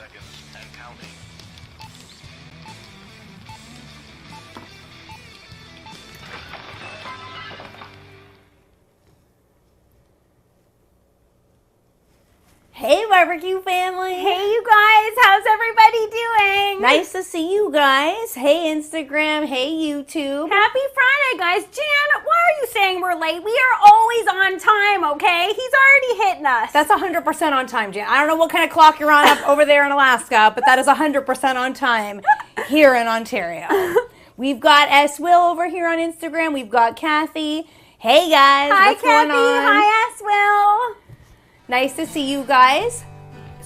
seconds and counting. Hey, BBQ family. Hey, you guys. How's everybody doing? Nice to see you guys. Hey, Instagram. Hey, YouTube. Happy Friday, guys. Jan, why are you saying we're late? We are always on time, okay? He's already hitting us. That's 100% on time, Jan. I don't know what kind of clock you're on up over there in Alaska, but that is 100% on time here in Ontario. We've got S. Will over here on Instagram. We've got Kathy. Hey, guys. Hi, what's Kathy. going on? Hi, S. Will. Nice to see you guys.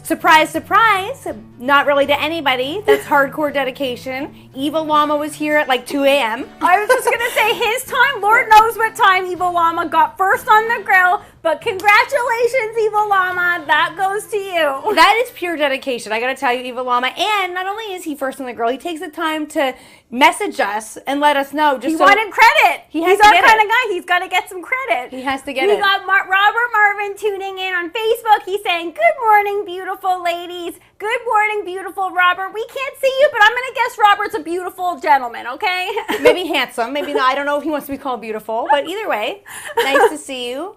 Surprise, surprise. Not really to anybody. That's hardcore dedication. Eva Llama was here at like 2 a.m. I was just going to say his time. Lord knows what time Eva Llama got first on the grill. But congratulations, Eva Llama. That goes to you. That is pure dedication. I got to tell you, Eva Llama. And not only is he first on the grill, he takes the time to message us and let us know. He wanted credit. He's our kind of guy. He's got to get some credit. He has to get it. We got Robert Marvin tuning in on Facebook. He's saying, good morning, beautiful ladies. Good morning, beautiful Robert. We can't see you, but I'm going to guess Robert's a beautiful gentleman, okay? Maybe handsome. Maybe not. I don't know if he wants to be called beautiful. But either way, nice to see you.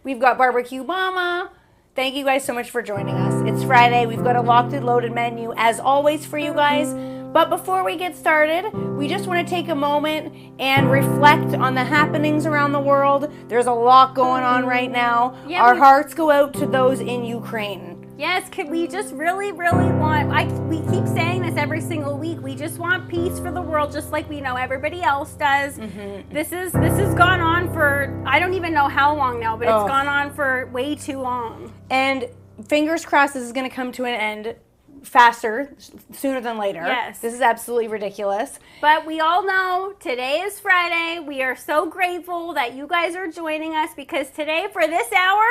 We've got BBQ Mama. Thank you guys so much for joining us. It's Friday. We've got a locked and loaded menu as always for you guys. But before we get started, we just want to take a moment and reflect on the happenings around the world. There's a lot going on right now. Yeah, Our hearts go out to those in Ukraine. Yes, could we just really want, we keep saying this every single week, we just want peace for the world just like we know everybody else does. Mm-hmm. This has gone on for, I don't even know how long now, but it's gone on for way too long. And fingers crossed this is going to come to an end faster, sooner than later. Yes. This is absolutely ridiculous. But we all know today is Friday. We are so grateful that you guys are joining us because today for this hour,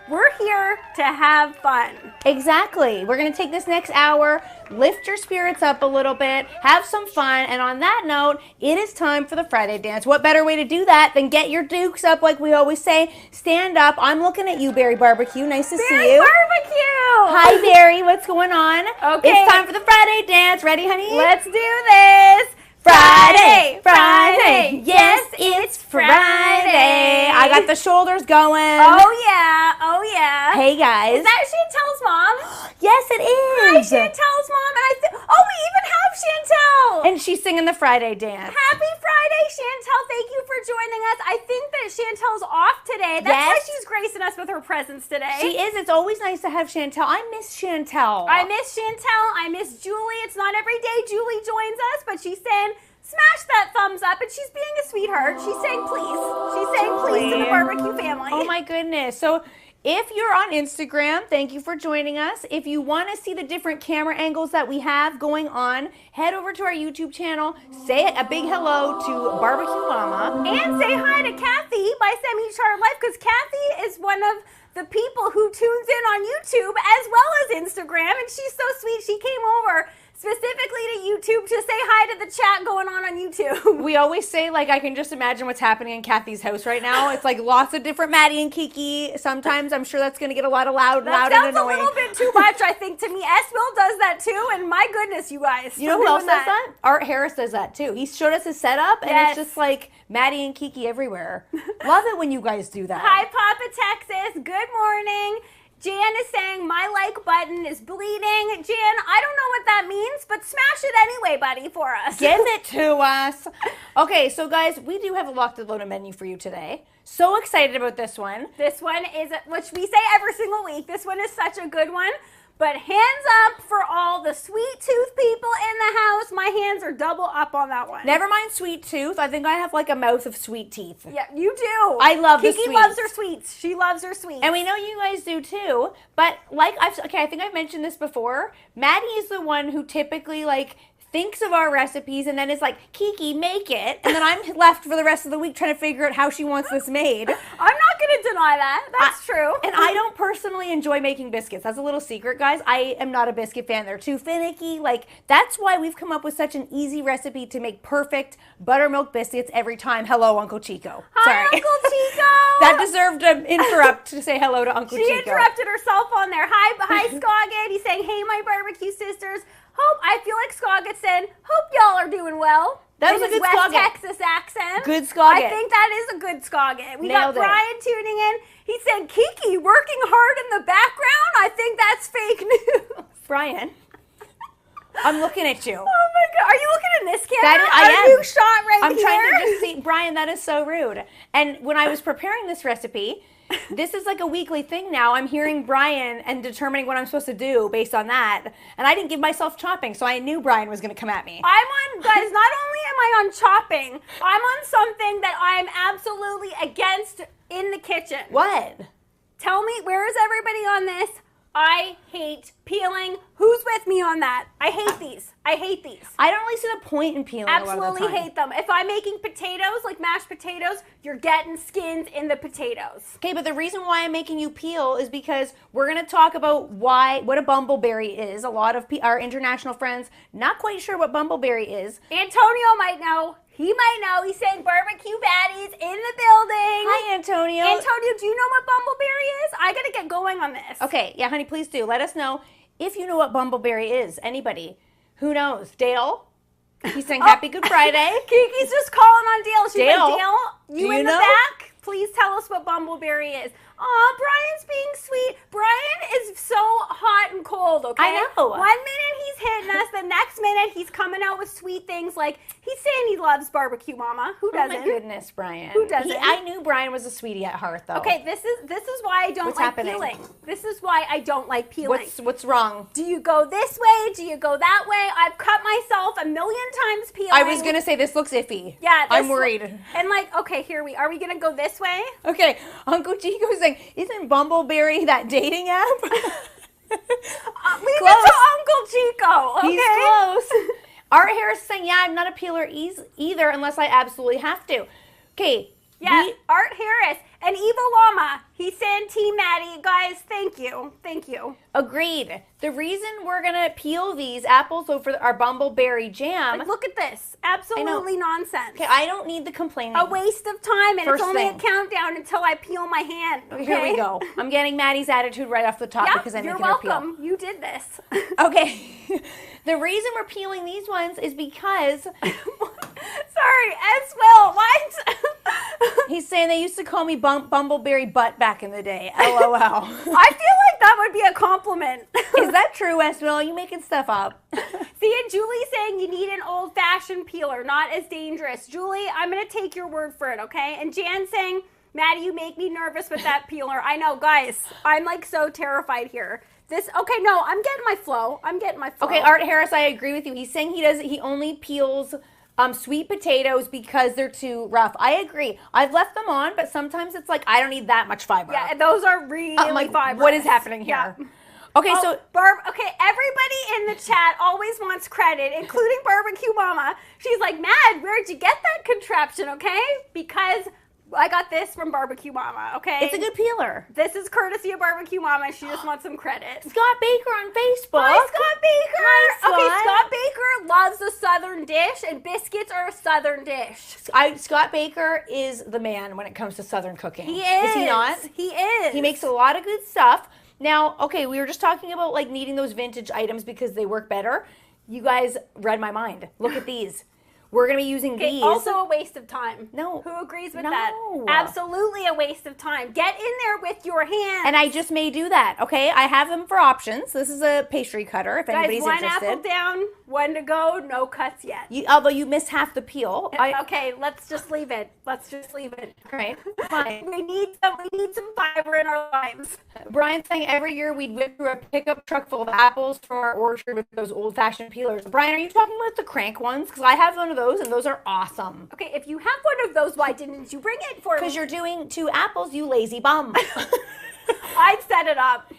we're here to have fun. Exactly. We're going to take this next hour, lift your spirits up a little bit, have some fun, and on that note, it is time for the Friday dance. What better way to do that than get your dukes up like we always say? Stand up. I'm looking at you, Barry BBQ. Nice to see you. BBQ! Hi, Barry. What's going on? Okay. It's time for the Friday dance. Ready, honey? Let's do this. Friday, Friday, yes, it's Friday. I got the shoulders going. Oh yeah. Hey guys. Is that Chantel's mom? Yes, it is. Hi, Chantel's mom. And we even have Chantel. And she's singing the Friday dance. Happy Friday, Chantel. Thank you for joining us. I think that Chantel's off today. That's why she's gracing us with her presence today. She is. It's always nice to have Chantel. I miss Chantel. I miss Chantel. I miss Julie. It's not every day Julie joins us, but she's saying, smash that thumbs up, and she's being a sweetheart. She's saying please. She's saying please to the BBQ family. Oh my goodness. So if you're on Instagram, thank you for joining us. If you want to see the different camera angles that we have going on, head over to our YouTube channel, say a big hello to BBQ Mama. And say hi to Kathy by Semi Chart Life, because Kathy is one of the people who tunes in on YouTube as well as Instagram, and she's so sweet. She came over specifically to YouTube to say hi to the chat going on YouTube. We always say, like, I can just imagine what's happening in Kathy's house right now. It's like lots of different Maddie and Kiki. Sometimes I'm sure that's going to get a lot of loud and annoying. That sounds a little bit too much, I think, to me. S. Will does that too, and my goodness, you guys. You know who else does that? Art Harris does that too. He showed us his setup, and it's just like Maddie and Kiki everywhere. Love it when you guys do that. Hi, Papa Texas. Good morning. Jan is saying my like button is bleeding. Jan, I don't know what that means, but smash it anyway, buddy, for us. Give it to us. Okay, so guys, we do have a locked and loaded menu for you today. So excited about this one. This one is, which we say every single week, this one is such a good one. But hands up for all the sweet tooth people in the house. My hands are double up on that one. Never mind sweet tooth. I think I have like a mouth of sweet teeth. Yeah, you do. I love the sweets. Kiki loves her sweets. She loves her sweets. And we know you guys do too. But like I think I've mentioned this before. Maddie is the one who typically like thinks of our recipes and then is like, Kiki, make it. And then I'm left for the rest of the week trying to figure out how she wants this made. I'm not going to deny that. That's true. And I don't personally enjoy making biscuits. That's a little secret, guys. I am not a biscuit fan. They're too finicky. Like, that's why we've come up with such an easy recipe to make perfect buttermilk biscuits every time. Hello, Uncle Chico. Hi, Uncle Chico. That deserved an interrupt to say hello to Uncle Chico. She interrupted herself on there. Hi, Scoggin. He's saying, hey, my barbecue sisters. I feel like Scoggin said, hope y'all are doing well. That was a good West Scoggin. Texas accent. Good Scoggin. I think that is a good Scoggin. We Nailed got Brian tuning in. He said, Kiki, working hard in the background? I think that's fake news. Brian, I'm looking at you. Oh my God. Are you looking in this camera? I am. You shot right I'm here? trying to just see. Brian, that is so rude. And when I was preparing this recipe, this is like a weekly thing now. I'm hearing Brian and determining what I'm supposed to do based on that. And I didn't give myself chopping, so I knew Brian was going to come at me. I'm on, guys, not only am I on chopping, I'm on something that I'm absolutely against in the kitchen. What? Tell me, where is everybody on this? I hate peeling. Who's with me on that? I hate these. I hate these. I don't really see the point in peeling. Absolutely a lot of the time. hate them. If I'm making potatoes, like mashed potatoes, you're getting skins in the potatoes. Okay, but the reason why I'm making you peel is because we're going to talk about what a bumbleberry is. A lot of our international friends not quite sure what bumbleberry is. Antonio might know. He might know. He's saying barbecue baddies in the building. Hi, Antonio. Antonio, do you know what bumbleberry is? I got to get going on this. Okay, yeah, honey, please do. Let us know if you know what bumbleberry is. Anybody? Who knows? Dale? He's saying Happy Good Friday. Kiki's just calling on Dale. She's Dale, like, Dale, you in the know? back? Please tell us what bumbleberry is. Aw, Brian's being sweet. Brian is so hot and cold, okay? I know. 1 minute he's hitting us, the next minute he's coming out with sweet things like he's saying he loves barbecue mama. Who doesn't? Oh my goodness, Brian. Who doesn't? I knew Brian was a sweetie at heart, though. Okay, this is why I don't What's like happening? peeling. This is why I don't like peeling. What's wrong? Do you go this way? Do you go that way? I've cut myself a million times peeling. I was gonna say this looks iffy. Yeah, I'm worried. And like, okay, are we gonna go this way? Okay, Uncle Chico is saying, isn't Bumbleberry that dating app? Leave it to Uncle Chico. Okay? He's close. Art Harris is saying, yeah, I'm not a peeler either unless I absolutely have to. Okay. Yeah, Art Harris and Eva Lama. He's saying Team Maddie. Guys, thank you. Thank you. Agreed. The reason we're going to peel these apples for our Bumbleberry jam. Like, look at this. Absolutely nonsense. Okay, I don't need the complaining. A waste of time, and First it's only thing. a countdown until I peel my hand. Okay? Here we go. I'm getting Maddie's attitude right off the top because I'm making her peel. You're welcome. You did this. Okay. The reason we're peeling these ones is because... Sorry, S. Will. What? He's saying they used to call me Bumbleberry Butt back in the day. LOL. I feel like that would be a compliment. Is that true, S. Will? Are you making stuff up? See, and Julie's saying you need an old-fashioned peeler, not as dangerous. Julie, I'm going to take your word for it, okay? And Jan's saying, Maddie, you make me nervous with that peeler. I know, guys. I'm like so terrified here. Okay, no, I'm getting my flow. Okay, Art Harris, I agree with you. He's saying he only peels sweet potatoes because they're too rough. I agree. I've left them on, but sometimes it's like I don't need that much fiber. Yeah, those are really fibrous. What is happening here? Yeah. Okay, okay, everybody in the chat always wants credit, including Barbecue Mama. She's like, Mad, where'd you get that contraption, okay? Because I got this from Barbecue Mama, okay? It's a good peeler. This is courtesy of Barbecue Mama. She just wants some credit. Scott Baker on Facebook. Hi, Scott Baker. Hi, Scott. Okay, Scott Baker loves a Southern dish, and biscuits are a Southern dish. Scott Baker is the man when it comes to Southern cooking. He is. Is he not? He is. He makes a lot of good stuff. Now, okay, we were just talking about like needing those vintage items because they work better. You guys read my mind. Look at these. We're going to be using these. Also a waste of time. No. Who agrees with that? Absolutely a waste of time. Get in there with your hands. And I just may do that, okay? I have them for options. This is a pastry cutter if anybody's one interested. Apple down, one to go, no cuts yet. Although you missed half the peel. Okay, let's just leave it. Right, fine. We need some fiber in our lives. Brian's saying every year we'd whip through a pickup truck full of apples from our orchard with those old-fashioned peelers. Brian, are you talking about the crank ones? Because I have one of those, and those are awesome. Okay, if you have one of those, why didn't you bring it for me? Because you're doing 2 apples, you lazy bum. I'd set it up.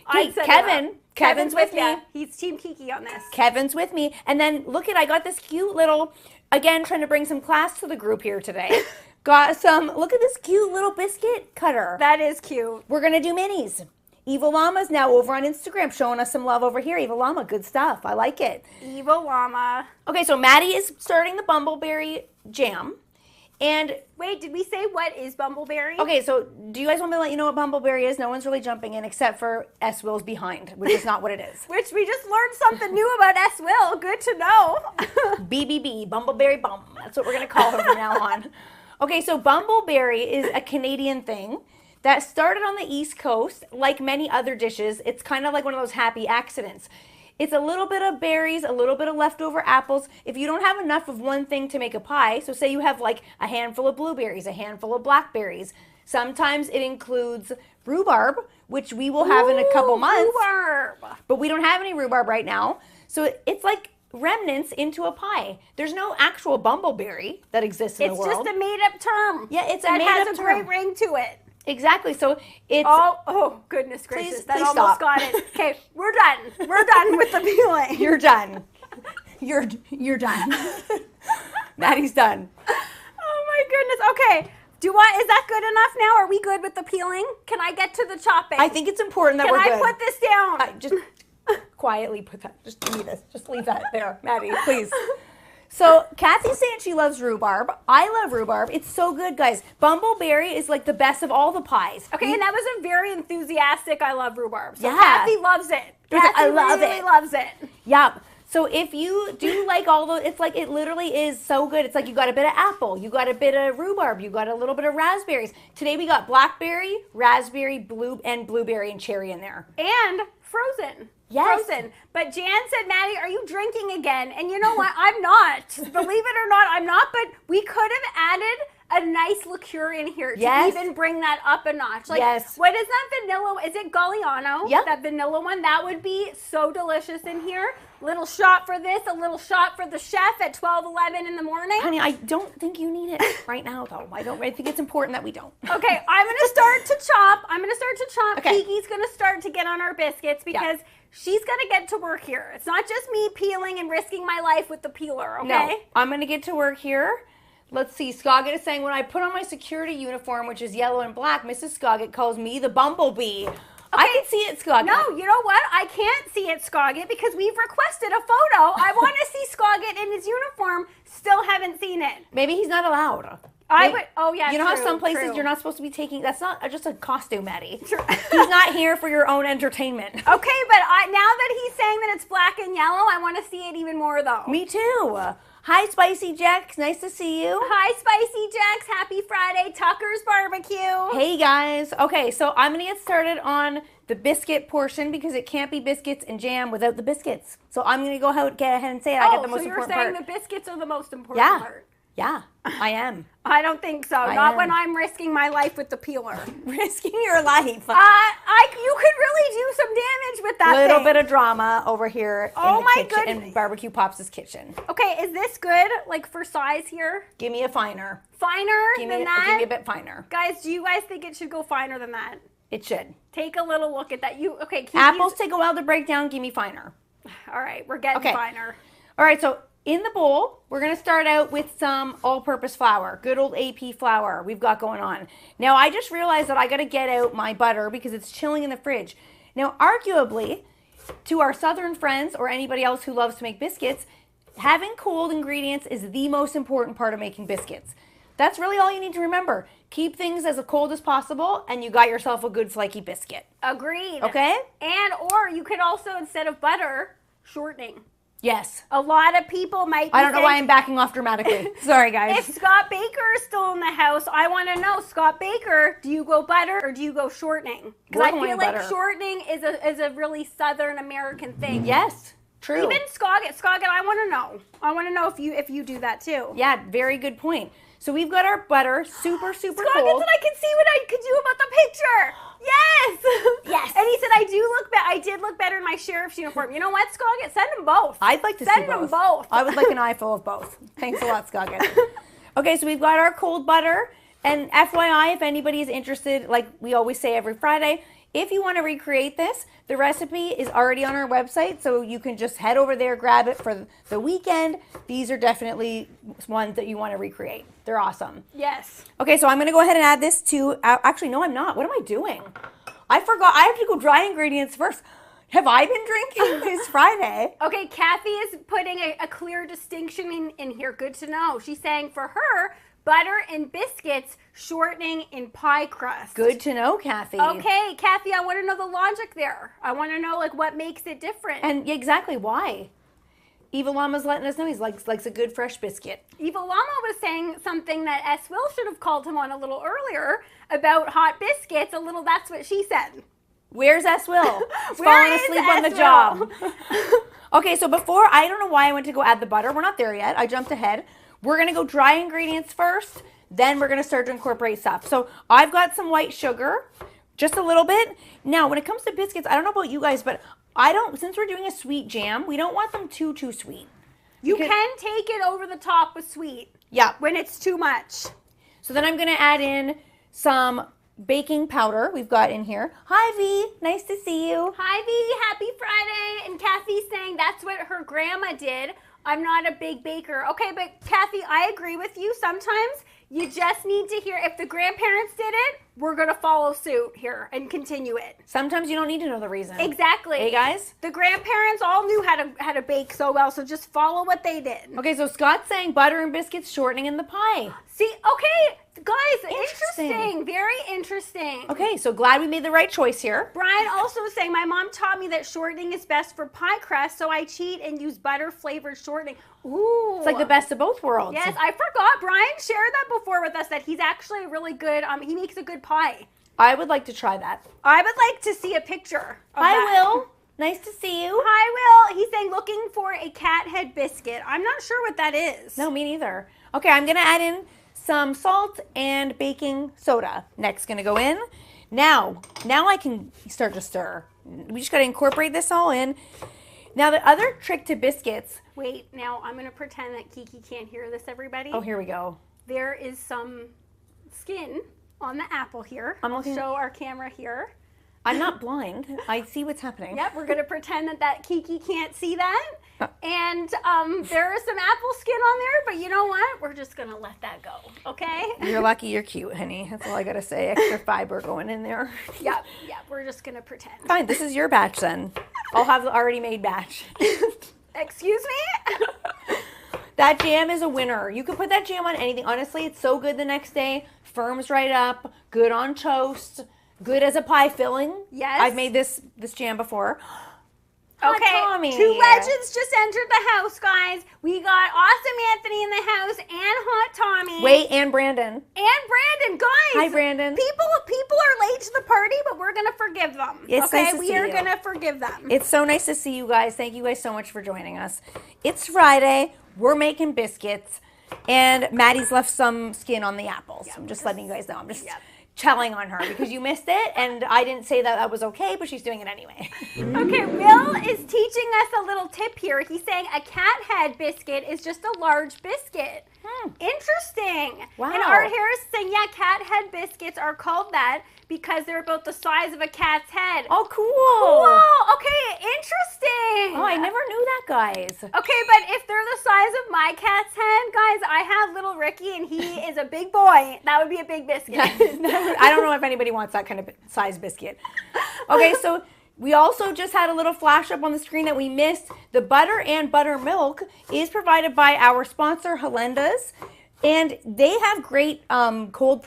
Kevin's with me. ya. He's Team Kiki on this. Kevin's with me. And then look at, I got this cute little, again, trying to bring some class to the group here today. Got some, look at this cute little biscuit cutter. That is cute. We're going to do minis. Evil Llama's now over on Instagram showing us some love over here. Evil Llama, good stuff. I like it. Evil Llama. Okay, so Maddie is starting the Bumbleberry jam. And wait, did we say what is Bumbleberry? Okay, so do you guys want me to let you know what Bumbleberry is? No one's really jumping in except for S. Will's behind, which is not what it is. Which we just learned something new about S. Will. Good to know. BBB, Bumbleberry Bum. That's what we're going to call her from now on. Okay, so Bumbleberry is a Canadian thing that started on the East Coast. Like many other dishes, it's kind of like one of those happy accidents. It's a little bit of berries, a little bit of leftover apples. If you don't have enough of one thing to make a pie, so say you have like a handful of blueberries, a handful of blackberries. Sometimes it includes rhubarb, which we will have in a couple months. Rhubarb. But we don't have any rhubarb right now. So it's like remnants into a pie. There's no actual Bumbleberry that exists in the world. It's just a made-up term. Yeah, it's a made-up term. That has a great ring to it. Exactly. So it's... Oh, goodness gracious. That almost got it. Okay, we're done. We're done with the peeling. You're done. You're done. Maddie's done. Oh, my goodness. Okay. Is that good enough now? Are we good with the peeling? Can I get to the chopping? I think it's important that we're good. Can I put this down? Just quietly put that. Just give me this. Just leave that there, Maddie, please. So Kathy's saying she loves rhubarb. I love rhubarb. It's so good, guys. Bumbleberry is like the best of all the pies. Okay, and that was a very enthusiastic I love rhubarb. So yeah. Kathy loves it. Kathy really loves it. Yeah. So if you do like all those, it's like it literally is so good. It's like you got a bit of apple, you got a bit of rhubarb, you got a little bit of raspberries. Today we got blackberry, raspberry, blueberry, and cherry in there. And frozen. Yes. Frozen. But Jan said, Maddie, are you drinking again? And you know what? I'm not. Believe it or not, I'm not. But we could have added a nice liqueur in here to even bring that up a notch. Like, what is that vanilla? Is it Galliano? Yep. That vanilla one? That would be so delicious in here. Little shot for this, a little shot for the chef at 12:11 in the morning. Honey, I don't think you need it right now, though. I think it's important that we don't. Okay, I'm going to start to chop. Okay. Kiki's going to start to get on our biscuits because she's going to get to work here. It's not just me peeling and risking my life with the peeler, okay? No, I'm going to get to work here. Let's see. Scoggett is saying, when I put on my security uniform, which is yellow and black, Mrs. Scoggett calls me the Bumblebee. Okay. I can see it, Scoggett. No, you know what? I can't see it, Scoggett, because we've requested a photo. I want to see Scoggett in his uniform. Still haven't seen it. Maybe he's not allowed. Oh, yeah, you know how some places you're not supposed to be taking, that's not just a costume, Maddie. He's not here for your own entertainment. Okay, but now that he's saying that it's black and yellow, I want to see it even more, though. Me too. Hi, Spicy Jax. Nice to see you. Hi, Spicy Jax. Happy Friday. Tucker's Barbecue. Hey, guys. Okay, so I'm going to get started on the biscuit portion because it can't be biscuits and jam without the biscuits. So I'm going to go ahead and say it. I get the most important part. So you're saying the biscuits are the most important part? Yeah, I am. I don't think so. Not when I'm risking my life with the peeler. Risking your life. You could really do some damage with that Little bit of drama over here in the kitchen, goodness. in Barbecue Pops' kitchen. Okay, is this good, like for size here? Give me a finer. Finer than that? Give me a bit finer. Guys, do you guys think it should go finer than that? It should. Take a little look at that. Apples take a while to break down. Give me finer. All right, we're getting finer. All right, so in the bowl, we're going to start out with some all-purpose flour, good old AP flour we've got going on. Now, I just realized that I got to get out my butter because it's chilling in the fridge. Now, arguably, to our southern friends or anybody else who loves to make biscuits, having cold ingredients is the most important part of making biscuits. That's really all you need to remember. Keep things as cold as possible, and you got yourself a good flaky biscuit. Agreed. Okay? Or you could also, instead of butter, shortening. Yes. A lot of people might be I don't know why I'm backing off dramatically. Sorry, guys. If Scott Baker is still in the house, I want to know, Scott Baker, do you go butter or do you go shortening? Because I feel like shortening is a really Southern American thing. Yes. True. Even Scoggett, I want to know. I want to know if you do that too. Yeah, very good point. So we've got our butter super cold. Scoggett said I can see what I could do about the picture. Yes. Yes. And he said I did look better in my sheriff's uniform. You know what, Scoggett? Send them both. I'd like to see both. Send them both. I would like an eye full of both. Thanks a lot, Scoggett. Okay, so we've got our cold butter. And FYI, if anybody is interested, like we always say every Friday, If you want to recreate this, the recipe is already on our website, so you can just head over there, grab it for the weekend. These are definitely ones that you want to recreate. They're awesome. Yes. Okay, so I'm going to go ahead and add this to, actually, no, I'm not. What am I doing? I forgot. I have to go dry ingredients first. Have I been drinking? It's Friday. Okay, Kathy is putting a clear distinction in here. Good to know. She's saying for her, butter and biscuits, shortening in pie crust. Good to know, Kathy. Okay, Kathy, I want to know the logic there. I want to know like what makes it different. And exactly why. Evil Llama's letting us know he likes a good fresh biscuit. Evil Llama was saying something that S. Will should have called him on a little earlier about hot biscuits. That's what she said. Where's S. Will? He's falling asleep on the job. Okay, so before, I don't know why I went to go add the butter. We're not there yet. I jumped ahead. We're going to go dry ingredients first. Then we're going to start to incorporate stuff. So I've got some white sugar, just a little bit. Now, when it comes to biscuits, I don't know about you guys, but since we're doing a sweet jam, we don't want them too sweet. You can take it over the top with sweet. Yeah. When it's too much. So then I'm going to add in some baking powder we've got in here. Hi, V. Nice to see you. Hi, V. Happy Friday. And Kathy's saying that's what her grandma did. I'm not a big baker. Okay, but Kathy, I agree with you. Sometimes you just need to hear, if the grandparents did it, we're going to follow suit here and continue it. Sometimes you don't need to know the reason. Exactly. Hey, guys? The grandparents all knew how to bake so well, so just follow what they did. Okay, so Scott's saying butter and biscuits shortening in the pie. See, okay, guys, interesting. Very interesting. Okay, so glad we made the right choice here. Brian also was saying, my mom taught me that shortening is best for pie crust, so I cheat and use butter-flavored shortening. Ooh. It's like the best of both worlds. Yes, I forgot. Brian shared that before with us, that he's actually really good. He makes a good pie. I would like to try that. I would like to see a picture of Hi, that. Will. Nice to see you. Hi, Will. He's saying looking for a cat head biscuit. I'm not sure what that is. No, me neither. Okay, I'm going to add in some salt and baking soda. Next, going to go in. Now I can start to stir. We just got to incorporate this all in. Now, the other trick to biscuits. Wait, now I'm going to pretend that Kiki can't hear this, everybody. Oh, here we go. There is some skin on the apple here. I'll show our camera here. I'm not blind. I see what's happening. Yep, we're going to pretend that Kiki can't see that. And there is some apple skin on there, but you know what? We're just going to let that go, okay? You're lucky you're cute, honey. That's all I got to say. Extra fiber going in there. Yep, we're just going to pretend. Fine, this is your batch then. I'll have the already made batch. Excuse me? That jam is a winner. You can put that jam on anything. Honestly, it's so good the next day. Firms right up. Good on toast. Good as a pie filling. Yes. I've made this jam before. Okay, Tommy. 2 legends just entered the house, guys. We got Awesome Anthony in the house and Hot Tommy. Wait, and Brandon. And Brandon, guys. Hi, Brandon. People are late to the party, but we're going to forgive them. It's nice to see you. We are going to forgive them. It's so nice to see you guys. Thank you guys so much for joining us. It's Friday. We're making biscuits. And Maddie's left some skin on the apples. I'm just letting you guys know. I'm just telling on her because you missed it, and I didn't say that was okay, but she's doing it anyway. Okay, Will is teaching us a little tip here. He's saying a cat head biscuit is just a large biscuit. Interesting. Wow. And Art Harris is saying, yeah, cat head biscuits are called that because they're about the size of a cat's head. Oh, cool. Cool. Okay, interesting. Oh, I never knew that, guys. Okay, but if they're the size of my cat's head, guys, I have little Ricky, and he is a big boy. That would be a big biscuit. I don't know if anybody wants that kind of size biscuit. Okay, so we also just had a little flash up on the screen that we missed. The butter and buttermilk is provided by our sponsor, Helenda's, and they have great cold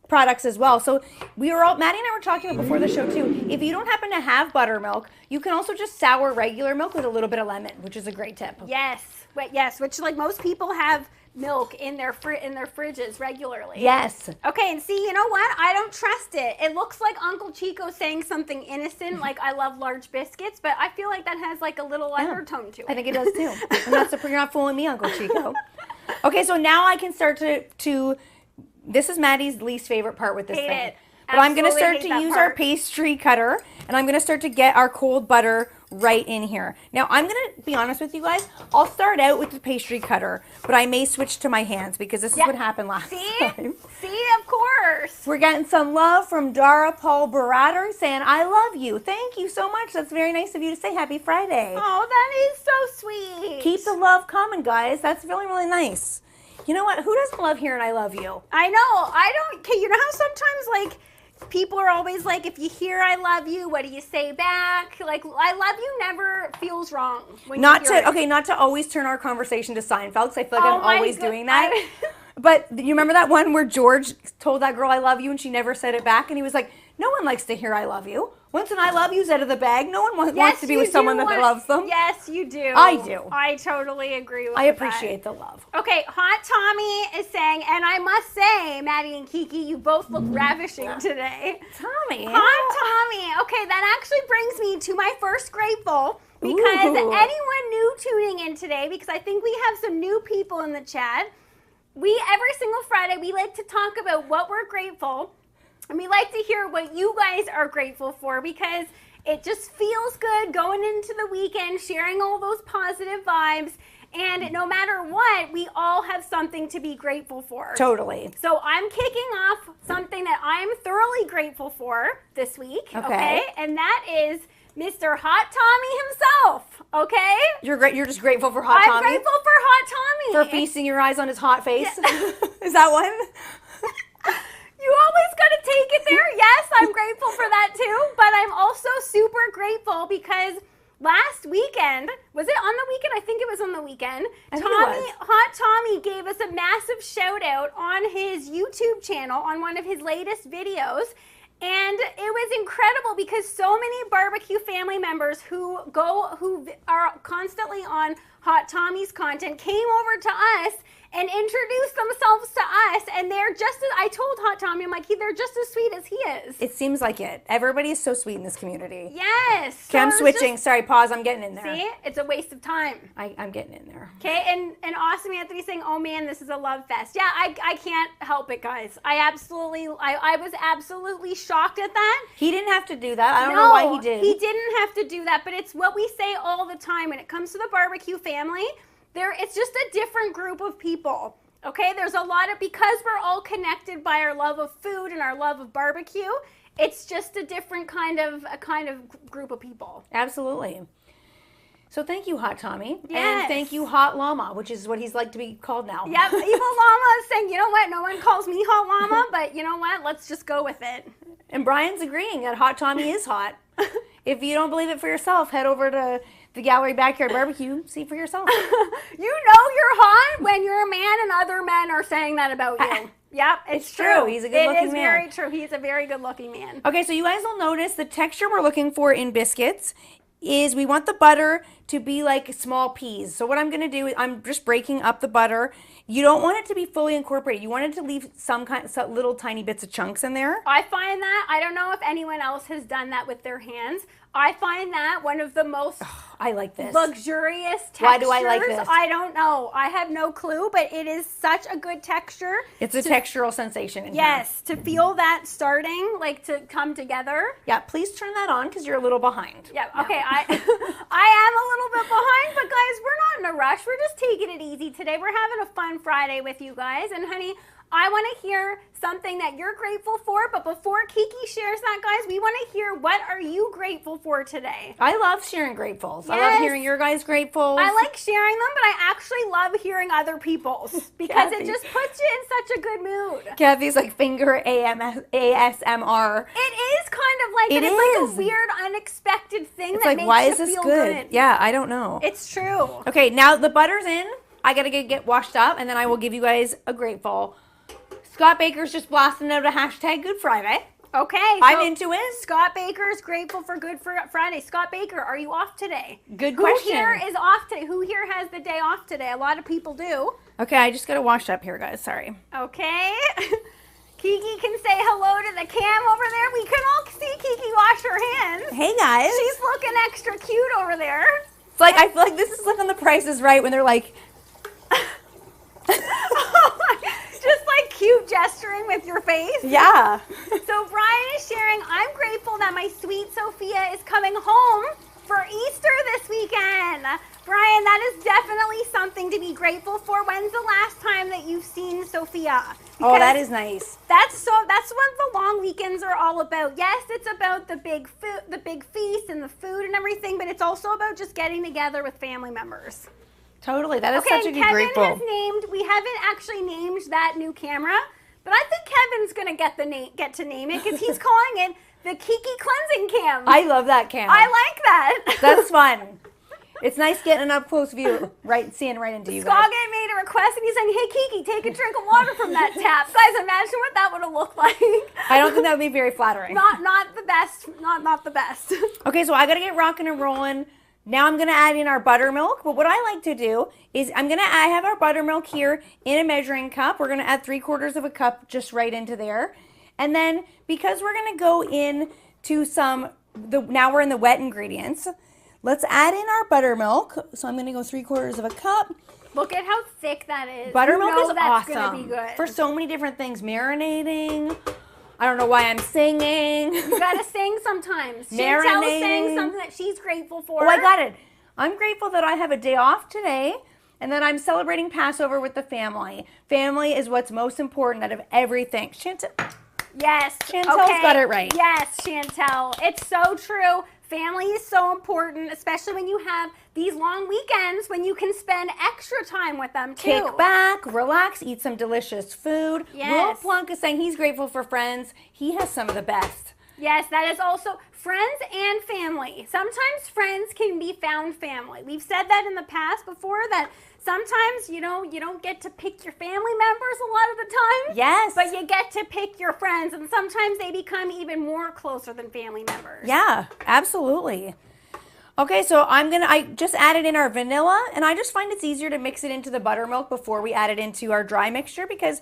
products as well. So Maddie and I were talking about before the show too. If you don't happen to have buttermilk, you can also just sour regular milk with a little bit of lemon, which is a great tip. Yes, which like most people have milk in their fridges regularly. Yes. Okay, and see, you know what? I don't trust it. It looks like Uncle Chico saying something innocent, like I love large biscuits, but I feel like that has like a little undertone to it. I think it does too. You're not fooling me, Uncle Chico. Okay, so now I can start to this is Maddie's least favorite part with this thing. But I'm going to start to use our pastry cutter, and I'm going to start to get our cold butter right in here. Now, I'm going to be honest with you guys. I'll start out with the pastry cutter, but I may switch to my hands because this is what happened last time. See, of course. We're getting some love from Dara Paul Baratter saying, I love you. Thank you so much. That's very nice of you to say happy Friday. Oh, that is so sweet. Keep the love coming, guys. That's really, really nice. You know what? Who doesn't love hearing I love you? I know. I don't. Okay, you know how sometimes, like, people are always like, if you hear I love you, what do you say back? Like, I love you never feels wrong. When Not you hear to, not to always turn our conversation to Seinfeld, because I feel like I'm always doing that. I, But you remember that one where George told that girl I love you and she never said it back? And he was like, no one likes to hear I love you. Once an I love you's out of the bag, no one wants to be with someone that loves them. Yes, you do. I do. I totally agree with that. I appreciate the love. Okay, Hot Tommy is saying, and I must say, Maddie and Kiki, you both look ravishing today. Tommy. Hot Tommy. Okay, that actually brings me to my first grateful. Because anyone new tuning in today, because I think we have some new people in the chat, every single Friday, we like to talk about what we're grateful. And we like to hear what you guys are grateful for, because it just feels good going into the weekend, sharing all those positive vibes. And no matter what, we all have something to be grateful for. Totally. So I'm kicking off something that I'm thoroughly grateful for this week. Okay. And that is Mr. Hot Tommy himself. Okay. You're just grateful for Hot Tommy? I'm grateful for Hot Tommy. For feasting your eyes on his hot face? Yeah. Is that one? You always got to take it there. Yes, I'm grateful for that too. But I'm also super grateful because last weekend, was it on the weekend? I think it was on the weekend. Hot Tommy gave us a massive shout out on his YouTube channel on one of his latest videos. And it was incredible because so many barbecue family members who are constantly on Hot Tommy's content came over to us and introduced themselves to us, and they're just as, I told Hot Tommy, I'm like, they're just as sweet as he is. It seems like it. Everybody is so sweet in this community. Yes. Okay, I'm switching. Sorry, pause. I'm getting in there. See? It's a waste of time. I'm getting in there. Okay, and Awesome Anthony saying, oh man, this is a love fest. Yeah, I can't help it, guys. I was absolutely shocked at that. He didn't have to do that. I don't know why he did. He didn't have to do that, but it's what we say all the time when it comes to the barbecue family. It's just a different group of people, okay? There's a lot of, because we're all connected by our love of food and our love of barbecue, it's just a different kind of group of people. Absolutely. So thank you, Hot Tommy. Yes. And thank you, Hot Llama, which is what he's like to be called now. Yep, Evil Llama is saying, you know what, no one calls me Hot Llama, but you know what, let's just go with it. And Brian's agreeing that Hot Tommy is hot. If you don't believe it for yourself, head over to the Gallery Backyard Barbecue, see for yourself. You know you're hot when you're a man and other men are saying that about you. Yep, it's true. He's a good-looking man. It is very true. He's a very good-looking man. Okay, so you guys will notice the texture we're looking for in biscuits is we want the butter to be like small peas. So what I'm going to do is I'm just breaking up the butter. You don't want it to be fully incorporated. You want it to leave some little tiny bits of chunks in there. I find that, I don't know if anyone else has done that with their hands. I find that one of the most I like this. Luxurious textures. Why do I like this? I don't know. I have no clue, but it is such a good texture. It's a textural sensation in here. To feel that starting, like to come together. Yeah, please turn that on because you're a little behind. Yeah, okay. I am a little bit behind, but guys, we're not in a rush. We're just taking it easy today. We're having a fun Friday with you guys. And honey, I want to hear something that you're grateful for, but before Kiki shares that, guys, we want to hear what are you grateful for today? I love sharing gratefuls. Yes. I love hearing your guys' gratefuls. I like sharing them, but I actually love hearing other people's because it just puts you in such a good mood. Kathy's like finger ASMR. It is kind of like, it's like a weird, unexpected thing that makes why you is this feel good? Yeah, I don't know. It's true. Okay, now the butter's in. I got to get washed up, and then I will give you guys a grateful. Scott Baker's just blasting out a hashtag Good Friday. Okay. I'm into it. Scott Baker's grateful for Good Friday. Scott Baker, are you off today? Good question. Who here is off today? Who here has the day off today? A lot of people do. Okay, I just got to wash up here, guys. Sorry. Okay. Kiki can say hello to the cam over there. We can all see Kiki wash her hands. Hey, guys. She's looking extra cute over there. It's like, I feel like this is like on The Price is Right when they're like... Just like cute gesturing with your face. Yeah. So Brian is sharing, I'm grateful that my sweet Sophia is coming home for Easter this weekend. Brian, that is definitely something to be grateful for. When's the last time that you've seen Sophia? Oh, that is nice. That's what the long weekends are all about. Yes, it's about the big food, the big feast and the food and everything, but it's also about just getting together with family members. Totally. That is such a good grateful. Kevin has named, we haven't actually named that new camera, but I think Kevin's going to get to name it because he's calling it the Kiki Cleansing Cam. I love that cam. I like that. That's fun. It's nice getting an up-close view, seeing right into you guys. Scoggin made a request and he's saying, hey, Kiki, take a drink of water from that tap. Guys, imagine what that would have looked like. I don't think that would be very flattering. Not the best. Not the best. Okay, so I got to get rocking and rolling. Now I'm going to add in our buttermilk. But what I like to do is I have our buttermilk here in a measuring cup. We're going to add 3/4 of a cup just right into there. And then because we're going to go into now we're in the wet ingredients. Let's add in our buttermilk. So I'm going to go 3/4 of a cup. Look at how thick that is. Buttermilk is that's awesome gonna be good. for so many different things. Marinating. I don't know why I'm singing. You gotta sing sometimes. Marinating. Chantel's saying something that she's grateful for. Oh, I got it. I'm grateful that I have a day off today and that I'm celebrating Passover with the family. Family is what's most important out of everything. Chantel. Yes. Chantel's got it right. Yes, Chantel. It's so true. Family is so important, especially when you have these long weekends when you can spend extra time with them too. Kick back, relax, eat some delicious food. Yes. Will Plunk is saying he's grateful for friends. He has some of the best. Yes, that is also friends and family. Sometimes friends can be found family. We've said that in the past before that sometimes, you don't get to pick your family members a lot of the time. Yes. But you get to pick your friends, and sometimes they become even more closer than family members. Yeah, absolutely. Okay, so I just added in our vanilla, and I just find it's easier to mix it into the buttermilk before we add it into our dry mixture because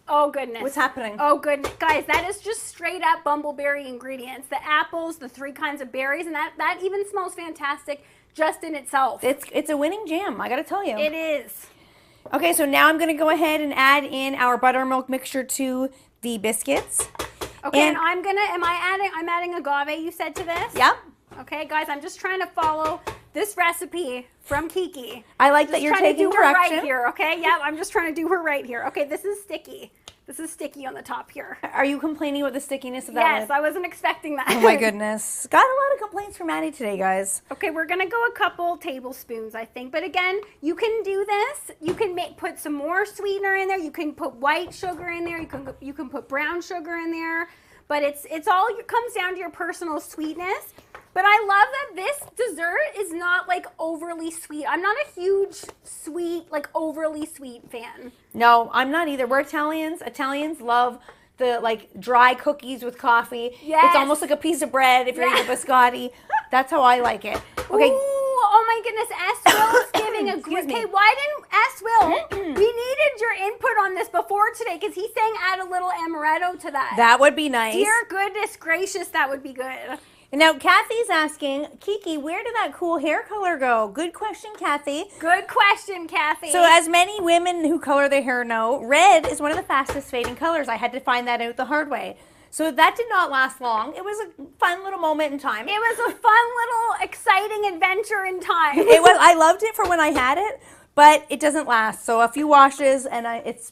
Oh goodness. What's happening? Oh goodness. Guys, that is just straight up bumbleberry ingredients. The apples, the 3 kinds of berries, and that even smells fantastic just in itself. It's a winning jam, I gotta tell you. It is. Okay, so now I'm gonna go ahead and add in our buttermilk mixture to the biscuits. Okay, and I'm adding agave, you said, to this? Yep. Okay, guys, I'm just trying to follow this recipe from Kiki. I like that you're taking direction. Her right here, okay? Yep, I'm just trying to do her right here. Okay, this is sticky. This is sticky on the top here. Are you complaining about the stickiness of that? Yes, I wasn't expecting that. Oh my goodness. Got a lot of complaints from Maddie today, guys. Okay, we're going to go a couple tablespoons, I think. But again, you can do this. You can put some more sweetener in there. You can put white sugar in there. You can put brown sugar in there. But it comes down to your personal sweetness. But I love that this dessert is not like overly sweet. I'm not a huge sweet, like overly sweet fan. No, I'm not either. We're Italians. Italians love the like dry cookies with coffee. Yes. It's almost like a piece of bread if you're eating a biscotti. That's how I like it. Okay. Ooh, oh my goodness, S. Will is giving a great. Okay, why didn't S. Will? We needed your input on this before today because he's saying add a little amaretto to that. That would be nice. Dear goodness gracious, that would be good. Now, Kathy's asking, Kiki, where did that cool hair color go? Good question, Kathy. Good question, Kathy. So as many women who color their hair know, red is one of the fastest fading colors. I had to find that out the hard way. So that did not last long. It was a fun little moment in time. It was a fun little exciting adventure in time. It was. I loved it for when I had it, but it doesn't last. So a few washes, and it's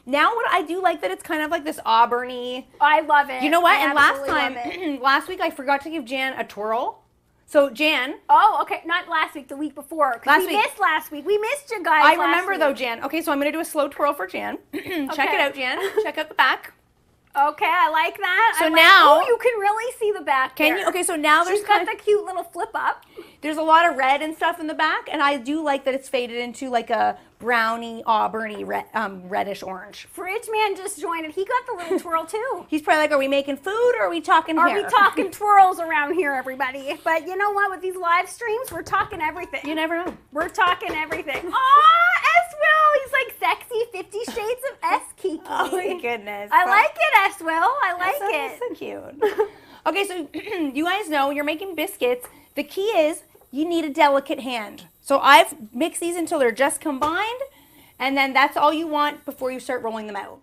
now what I do like that it's kind of like this auburny. I love it. You know what? I and last week I forgot to give Jan a twirl. So Jan. Oh, okay. Not last week, the week before. We missed last week. We missed you guys. I remember though, Jan. Okay, so I'm gonna do a slow twirl for Jan. Check it out, Jan. Check out the back. Okay, I like that. So now you can really see the back. Can you? Okay, so now she's got the cute little flip up. There's a lot of red and stuff in the back, and I do like that it's faded into like a browny, auburny, reddish orange. Fridge Man just joined, and he got the little twirl too. He's probably like, are we making food or are we talking hair? Are we talking twirls around here, everybody? But you know what? With these live streams, we're talking everything. You never know. We're talking everything. Aw, S. Will. He's like sexy 50 Shades of S. Kiki. Oh my goodness. I like it, S. Will. I like it. So cute. Okay, so you guys know when you're making biscuits, the key is you need a delicate hand. So I've mixed these until they're just combined, and then that's all you want before you start rolling them out.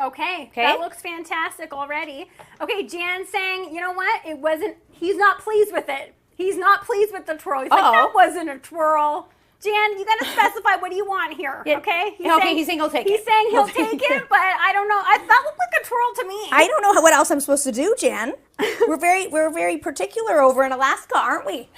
Okay, that looks fantastic already. Okay, Jan's saying, you know what? He's not pleased with it. He's not pleased with the twirl. He's like, that wasn't a twirl. Jan, you got to specify what do you want here, okay? He's saying he'll take it. He's saying he'll take it, but I don't know. That looked like a twirl to me. I don't know what else I'm supposed to do, Jan. We're very particular over in Alaska, aren't we?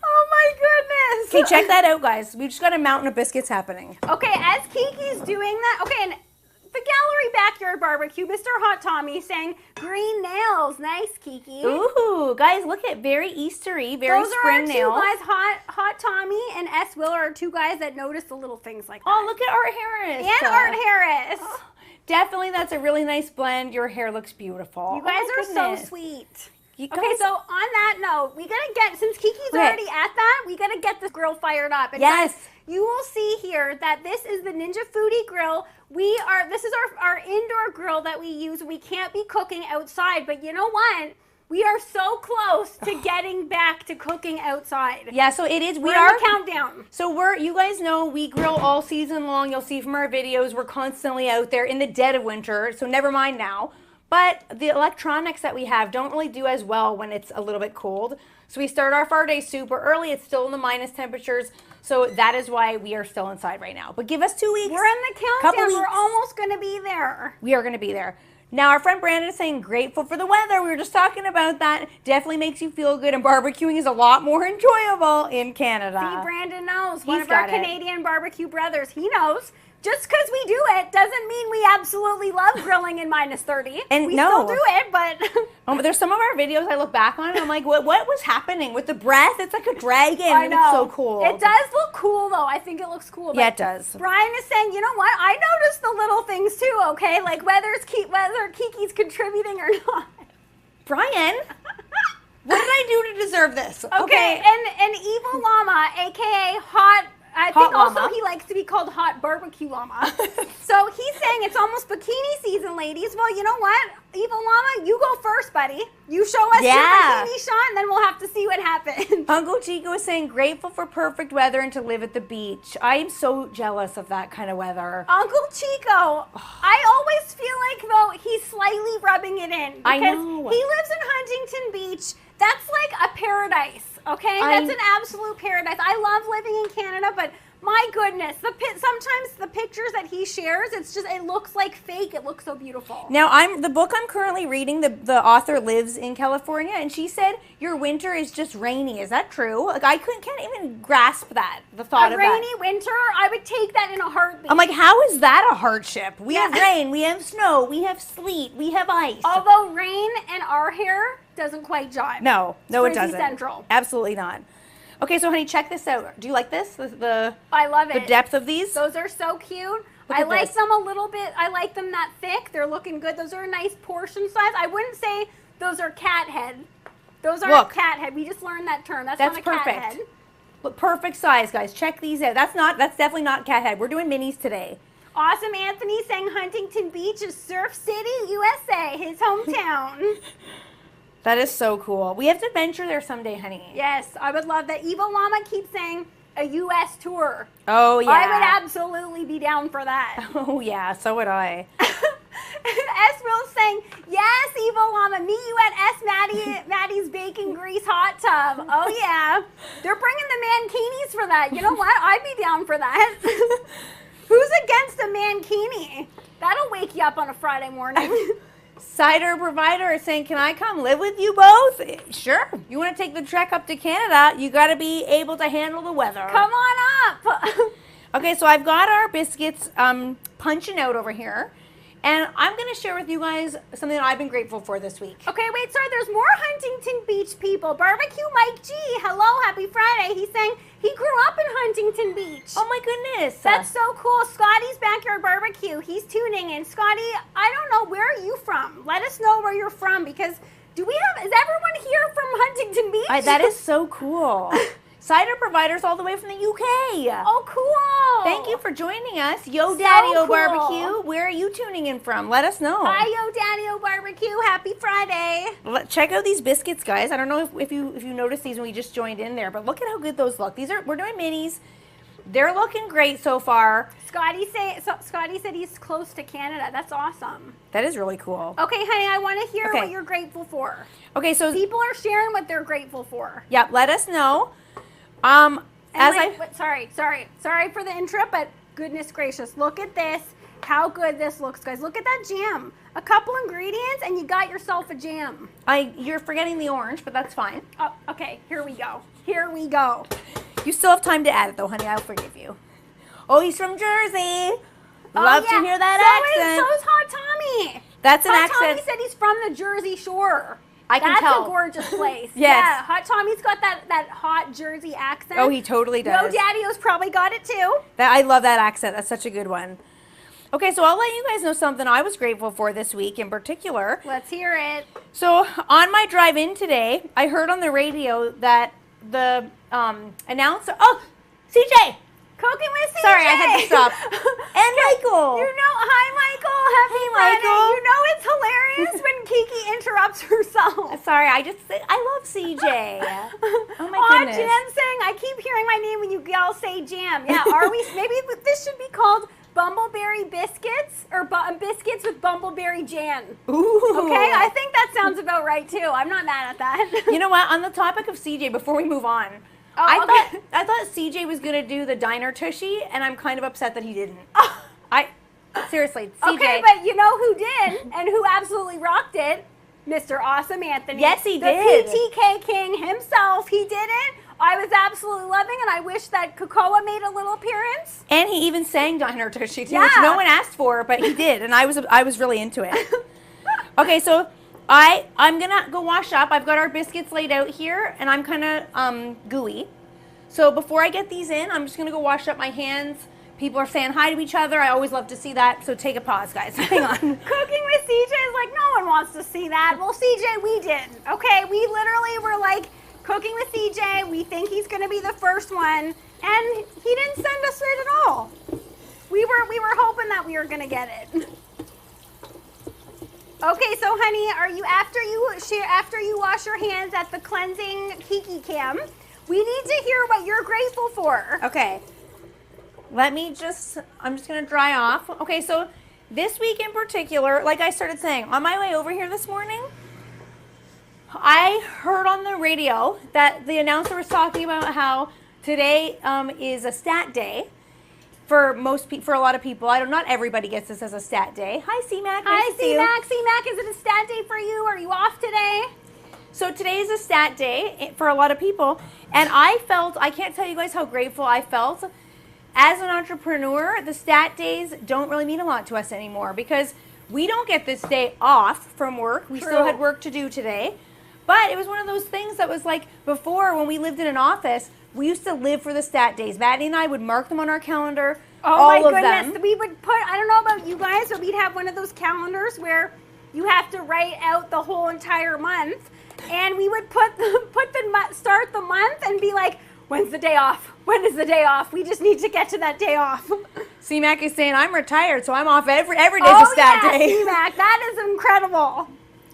Oh my goodness. Okay, check that out, guys. We just got a mountain of biscuits happening. Okay, as Kiki's doing that, okay, and the gallery backyard barbecue, Mr. Hot Tommy saying green nails. Nice, Kiki. Ooh, guys, look at very Eastery, very Those spring nails. Those are our two guys, Hot Tommy and S. Will are two guys that notice the little things like that. Oh, look at Art Harris. And Art Harris. Oh, definitely, that's a really nice blend. Your hair looks beautiful. You guys are so sweet. Okay, so on that note, we gotta get, since Kiki's already at that, we gotta get this grill fired up. And yes. Guys, you will see here that this is the Ninja Foodie Grill. This is our indoor grill that we use. We can't be cooking outside, but you know what? We are so close to getting back to cooking outside. Yeah, so it is. We're on the countdown. So you guys know we grill all season long. You'll see from our videos, we're constantly out there in the dead of winter, so never mind now. But the electronics that we have don't really do as well when it's a little bit cold. So we start off our day super early. It's still in the minus temperatures. So that is why we are still inside right now. But give us 2 weeks. We're in the countdown. We're almost going to be there. We are going to be there. Now, our friend Brandon is saying grateful for the weather. We were just talking about that. Definitely makes you feel good. And barbecuing is a lot more enjoyable in Canada. See, Brandon knows. One of our Canadian barbecue brothers. He knows. Just because we do it doesn't mean we absolutely love grilling in minus 30. And we still do it, but... but there's some of our videos I look back on and I'm like, what was happening with the breath? It's like a dragon. I know. It's so cool. It does look cool, though. I think it looks cool. Yeah, it does. Brian is saying, you know what? I noticed the little things, too, okay? Like whether Kiki's contributing or not. Brian? What did I do to deserve this? Okay, and Evil Llama, a.k.a. Hot... I think also he likes to be called Hot Barbecue Llama. So he's saying it's almost bikini season, ladies. Well, you know what? Evil Llama, you go first, buddy. You show us your bikini shot, and then we'll have to see what happens. Uncle Chico is saying grateful for perfect weather and to live at the beach. I am so jealous of that kind of weather. Uncle Chico, I always feel like, though, he's slightly rubbing it in. I know. He lives in Huntington Beach. That's like a paradise. Okay, that's an absolute paradise. I love living in Canada, but my goodness, sometimes the pictures that he shares, it looks like fake. It looks so beautiful. Now, the book I'm currently reading, the author lives in California, and she said your winter is just rainy. Is that true? Like I can't even grasp that. The thought of that. A rainy winter, I would take that in a heartbeat. I'm like, how is that a hardship? We have rain, we have snow, we have sleet, we have ice. Although rain and our hair doesn't quite jive. No, it doesn't. Central. Absolutely not. Okay, so honey, check this out. Do you like this? I love it. The depth of these? Those are so cute. I like them a little bit. I like them that thick. They're looking good. Those are a nice portion size. I wouldn't say those are cat head. Those aren't cat head. We just learned that term. That's not a perfect. Cat head. Look, perfect size, guys. Check these out. That's definitely not cat head. We're doing minis today. Awesome Anthony saying Huntington Beach is Surf City, USA, his hometown. That is so cool. We have to venture there someday, honey. Yes, I would love that. Evil Llama keeps saying a U.S. tour. Oh, yeah. I would absolutely be down for that. Oh, yeah, so would I. S. Will saying, yes, Evil Llama, meet you at Maddie's Bacon Grease Hot Tub. Oh, yeah. They're bringing the mankinis for that. You know what? I'd be down for that. Who's against a mankini? That'll wake you up on a Friday morning. Cider Provider is saying, can I come live with you both? Sure. You want to take the trek up to Canada, you got to be able to handle the weather. Come on up. Okay, so I've got our biscuits punching out over here. And I'm going to share with you guys something that I've been grateful for this week. Okay, wait, sorry, there's more Huntington Beach people. Barbecue Mike G, hello, happy Friday. He's saying he grew up in Huntington Beach. Oh my goodness. That's so cool. Scotty's Backyard Barbecue, he's tuning in. Scotty, I don't know, where are you from? Let us know where you're from because is everyone here from Huntington Beach? That is so cool. Cider Providers all the way from the UK. Oh, cool. Thank you for joining us. Yo Daddy-O cool. Barbecue. Where are you tuning in from? Let us know. Hi, Yo Daddy-O Barbecue. Happy Friday. Check out these biscuits, guys. I don't know if you noticed these when we just joined in there, but look at how good those look. We're doing minis. they're looking great so far. Scotty said he's close to Canada. That's awesome. That is really cool. Okay, honey, I want to hear what you're grateful for. Okay, so people are sharing what they're grateful for. Yeah, let us know. Sorry for the interrupt, but goodness gracious, look at this. How good this looks, guys. Look at that jam. A couple ingredients and you got yourself a jam. You're forgetting the orange, but that's fine. Oh, okay, here we go. Here we go. You still have time to add it though, honey. I'll forgive you. Oh, he's from Jersey. Love to hear that accent. So is Hot Tommy. That's an accent. Hot Tommy said he's from the Jersey Shore. I can tell. That's a gorgeous place. Yes. Yeah, Hot Tommy's got that hot Jersey accent. Oh, he totally does. Yo Daddy-O's probably got it too. I love that accent. That's such a good one. Okay, so I'll let you guys know something I was grateful for this week in particular. Let's hear it. So on my drive in today, I heard on the radio that the announcer, CJ! Cooking with CJ! Sorry, I had to stop. And Michael! Hi Michael, happy Friday. You know it's hilarious when Kiki interrupts herself. Sorry, I love CJ. Oh my goodness. Jan saying, I keep hearing my name when you all say jam. Yeah, maybe this should be called Bumbleberry Biscuits or Biscuits with Bumbleberry Jan. Ooh. Okay, I think that sounds about right too. I'm not mad at that. You know what? On the topic of CJ, before we move on, I thought CJ was gonna do the diner tushy, and I'm kind of upset that he didn't. Seriously, CJ. Okay, but you know who did and who absolutely rocked it? Mr. Awesome Anthony. Yes, he did. The PTK King himself. He did it. I was absolutely loving it. I wish that Cocoa made a little appearance. And he even sang Diner Tushy too, which no one asked for, but he did, and I was really into it. Okay, so I'm gonna go wash up. I've got our biscuits laid out here, and I'm kind of gooey. So before I get these in, I'm just gonna go wash up my hands. People are saying hi to each other. I always love to see that. So take a pause, guys. Hang on. Cooking with CJ is like, no one wants to see that. Well, CJ, we did. Okay, we literally were like, cooking with CJ, we think he's going to be the first one, and he didn't send us it at all. We were hoping that we were going to get it. Okay, so honey, are you after you wash your hands at the cleansing Kiki Cam? We need to hear what you're grateful for. Okay. I'm just going to dry off. Okay, so this week in particular, like I started saying, on my way over here this morning, I heard on the radio that the announcer was talking about how today is a stat day for a lot of people. Not everybody gets this as a stat day. Hi, C-Mac. Hi, C-Mac. C-Mac, is it a stat day for you? Are you off today? So today is a stat day for a lot of people, and I can't tell you guys how grateful I felt. As an entrepreneur, the stat days don't really mean a lot to us anymore because we don't get this day off from work. We still had work to do today. But it was one of those things that was like before when we lived in an office, we used to live for the stat days. Maddie and I would mark them on our calendar. Oh my goodness. We would I don't know about you guys, but we'd have one of those calendars where you have to write out the whole entire month. And we would start the month and be like, when's the day off? When is the day off? We just need to get to that day off. C-Mac is saying, I'm retired, so I'm off every day's a stat day. C-Mac, that is incredible.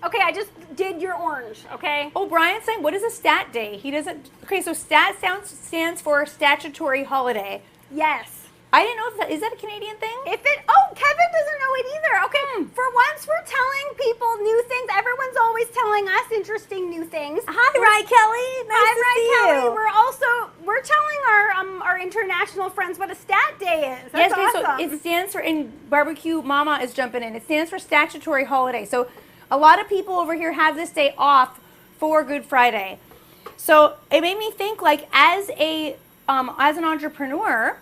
Okay, I just did your orange, okay? Oh, Brian's saying, what is a stat day? He doesn't... Okay, so stat stands for statutory holiday. Yes. I didn't know is that a Canadian thing? Kevin doesn't know it either. Okay, for once we're telling people new things. Everyone's always telling us interesting new things. Hi, Rye Kelly. Nice to see you. We're telling our international friends what a stat day is. That's awesome. So it stands for, and BBQ Mama is jumping in. It stands for statutory holiday. So a lot of people over here have this day off for Good Friday. So it made me think, like, as an entrepreneur,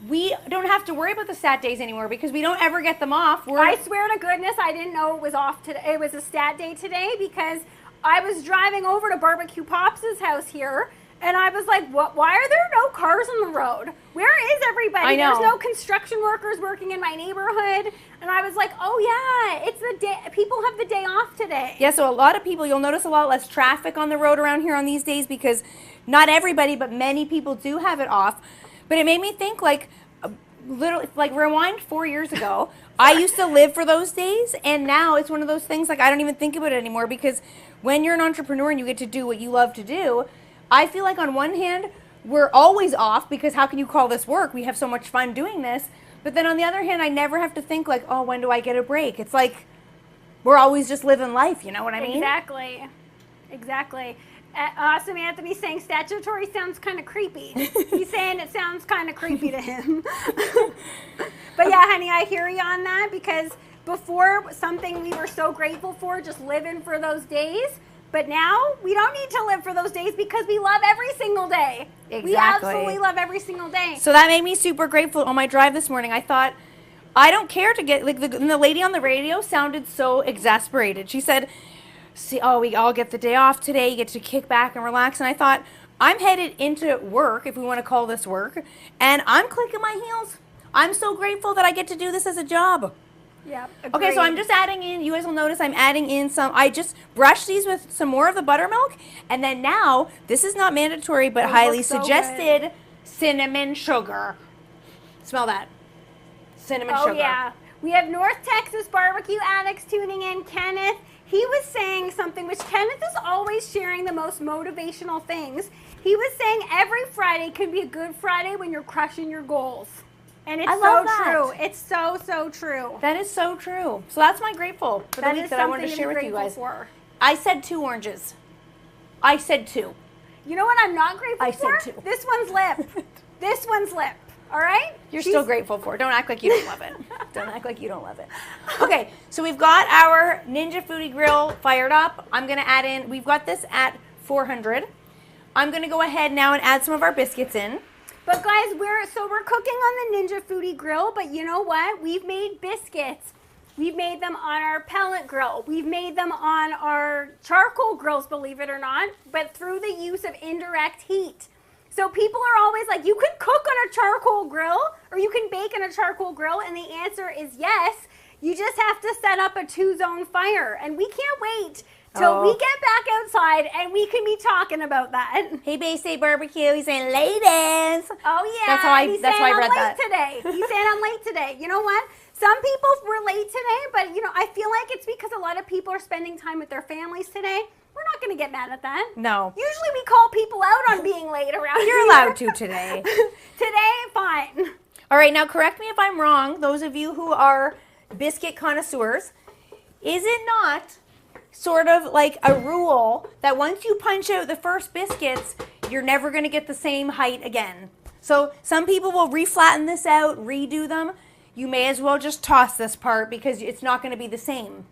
we don't have to worry about the stat days anymore because we don't ever get them off. I swear to goodness, I didn't know it was off today. It was a stat day today because I was driving over to BBQ Pops' house here, and I was like, "What? Why are there no cars on the road? Where is everybody? I know. There's no construction workers working in my neighborhood." And I was like, "Oh yeah, it's the day. People have the day off today." Yeah, so a lot of people, you'll notice a lot less traffic on the road around here on these days because not everybody, but many people do have it off. But it made me think, like, literally, like, rewind 4 years ago. I used to live for those days, and now it's one of those things, like, I don't even think about it anymore because when you're an entrepreneur and you get to do what you love to do, I feel like on one hand, we're always off because how can you call this work? We have so much fun doing this. But then on the other hand, I never have to think like, oh, when do I get a break? It's like we're always just living life, you know what I mean? Exactly. Awesome Anthony saying statutory sounds kind of creepy. He's saying it sounds kind of creepy to him. But yeah, honey, I hear you on that, because before, something we were so grateful for, just living for those days. But now we don't need to live for those days because we love every single day. Exactly. We absolutely love every single day. So that made me super grateful. On my drive this morning, I thought, I don't care to get, like, the lady on the radio sounded so exasperated. She said, see, oh, we all get the day off today. You get to kick back and relax. And I thought, I'm headed into work, if we want to call this work, and I'm clicking my heels. I'm so grateful that I get to do this as a job. Yeah. Okay, so I'm just adding in, you guys will notice I'm adding in some, I just brushed these with some more of the buttermilk, and then now, this is not mandatory, but highly suggested, cinnamon sugar. Smell that. Cinnamon sugar. Oh, yeah. We have North Texas barbecue addicts tuning in. Kenneth, he was saying something, which Kenneth is always sharing the most motivational things. He was saying every Friday could be a good Friday when you're crushing your goals. And it's so true. It's so, so true. That is so true. So that's my grateful for the week that I wanted to share with you guys. I said 2 oranges. I said 2. You know what I'm not grateful for? I said 2. This one's lip. This one's lip. All right? You're still grateful for it. Don't act like you don't love it. Don't act like you don't love it. Okay, so we've got our Ninja Foodie Grill fired up. I'm going to add in, we've got this at 400. I'm going to go ahead now and add some of our biscuits in. But guys, we're cooking on the Ninja Foodie Grill, but you know what? We've made biscuits. We've made them on our pellet grill. We've made them on our charcoal grills, believe it or not, but through the use of indirect heat. So people are always like, you can cook on a charcoal grill or you can bake on a charcoal grill, and the answer is yes. You just have to set up a 2-zone fire, and we can't wait till we get back outside and we can be talking about that. Hey, Bay State Barbecue, he's saying ladies. Oh yeah, that's why I read that. Today. He's saying I'm late today. You know what? Some people were late today, but you know, I feel like it's because a lot of people are spending time with their families today. We're not going to get mad at that. No. Usually we call people out on being late around here. You're allowed to today. Today, fine. All right, now correct me if I'm wrong, those of you who are biscuit connoisseurs. Is it not sort of like a rule that once you punch out the first biscuits, you're never going to get the same height again? So some people will reflatten this out, redo them. You may as well just toss this part because it's not going to be the same.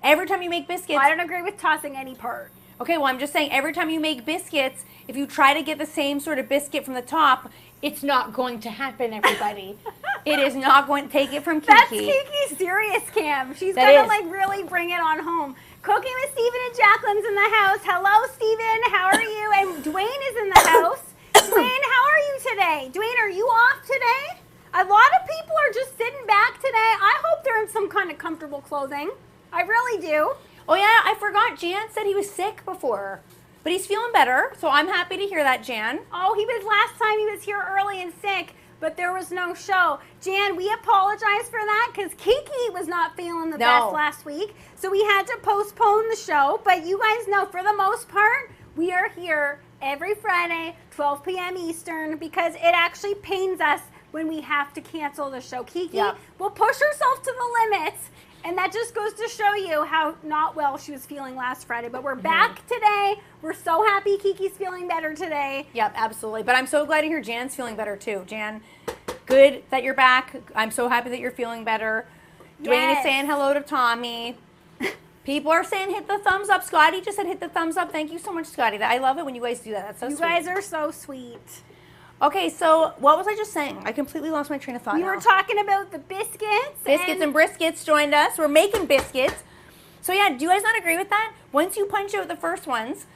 Every time you make biscuits... I don't agree with tossing any part. Okay, well, I'm just saying every time you make biscuits, if you try to get the same sort of biscuit from the top, it's not going to happen, everybody. It is not going to take it from Kiki. That's Kiki's serious cam. She's going to like really bring it on home. Cooking with Stephen and Jacqueline's in the house. Hello, Stephen. How are you? And Dwayne is in the house. Dwayne, how are you today? Dwayne, are you off today? A lot of people are just sitting back today. I hope they're in some kind of comfortable clothing. I really do. Oh, yeah, I forgot. Jan said he was sick before. But he's feeling better, so I'm happy to hear that, Jan. Oh, he was last time he was here early and sick, but there was no show. Jan, we apologize for that because Kiki was not feeling the best last week, so we had to postpone the show. But you guys know, for the most part, we are here every Friday, 12 p.m. Eastern, because it actually pains us when we have to cancel the show. Kiki will push herself to the limits. And that just goes to show you how not well she was feeling last Friday. But we're back today. We're so happy Kiki's feeling better today. Yep, absolutely. But I'm so glad to hear Jan's feeling better too. Jan, good that you're back. I'm so happy that you're feeling better. Dwayne is saying hello to Tommy. People are saying hit the thumbs up. Scotty just said hit the thumbs up. Thank you so much, Scotty. I love it when you guys do that. That's so sweet. You guys are so sweet. Okay, so what was I just saying? I completely lost my train of thought. We were talking about the biscuits. Biscuits and briskets joined us. We're making biscuits. So yeah, do you guys not agree with that? Once you punch out the first ones,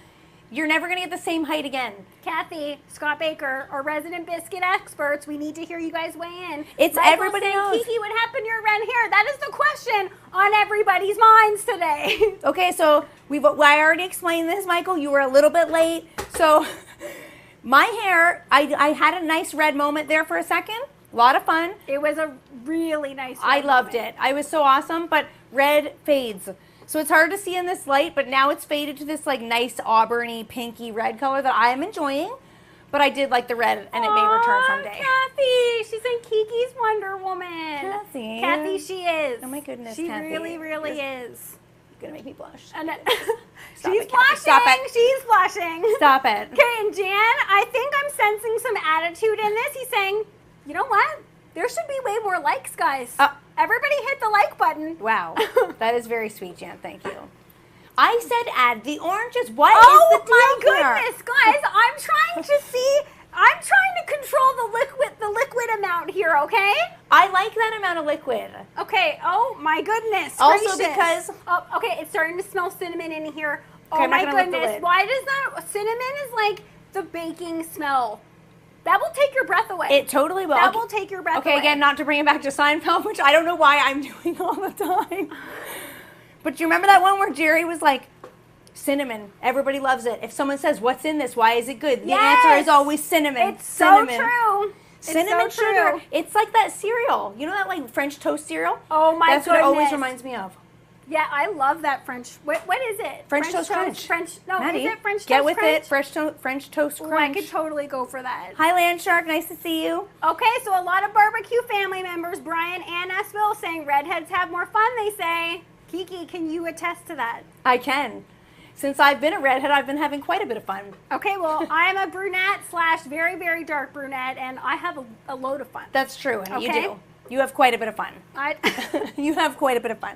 you're never going to get the same height again. Kathy, Scott Baker, our resident biscuit experts, we need to hear you guys weigh in. It's Michael everybody knows. Kiki, what happened to your red hair? That is the question on everybody's minds today. Okay, so I already explained this, Michael. You were a little bit late. So my hair, I had a nice red moment there for a second. A lot of fun. It was a really nice I loved it. I was so awesome, but red fades. So it's hard to see in this light, but now it's faded to this like nice auburny, pinky red color that I am enjoying. But I did like the red, and it may return someday. Kathy, she's in Kiki's Wonder Woman. Kathy. Kathy, she is. Oh my goodness, she Kathy. really, really is. You're gonna make me blush. And Stop she's it, Kathy. blushing. Stop it. She's blushing. Stop it. Okay, and Jan, I think I'm sensing some attitude in this. He's saying, you know what? There should be way more likes, guys. Everybody hit the like button. Wow. That is very sweet, Jan. Thank you. I said add the oranges. What is Oh the deal my here? goodness, guys! I'm trying to see. I'm trying to control the liquid amount here. Okay. I like that amount of liquid. Okay. Oh my goodness. Also gracious. because okay, it's starting to smell cinnamon in here. Okay, Oh I'm not my gonna lift the goodness! lid. Why does that cinnamon is like the baking smell? That will take your breath away. it totally will. That will take your breath away. Okay, again, not to bring it back to Seinfeld, which I don't know why I'm doing all the time. But you remember that one where Jerry was like, cinnamon. Everybody loves it. If someone says, what's in this? Why is it good? The answer is always cinnamon. It's cinnamon. so true. Cinnamon It's so sugar. true. It's like that cereal. You know that like French toast cereal? Oh my That's goodness. what it always reminds me of. Yeah, I love that French. What is it? French toast crunch. No, Maddie, is it French toast get with crunch? it. French toast Ooh, I crunch. could totally go for that. Hi, Land Shark. Nice to see you. Okay, so a lot of barbecue family members, Brian and S. Will, saying redheads have more fun, they say. Kiki, can you attest to that? I can. Since I've been a redhead, I've been having quite a bit of fun. Okay, well, I'm a brunette / very, very dark brunette, and I have a load of fun. That's true, and you Okay. do. You have quite a bit of fun. You have quite a bit of fun.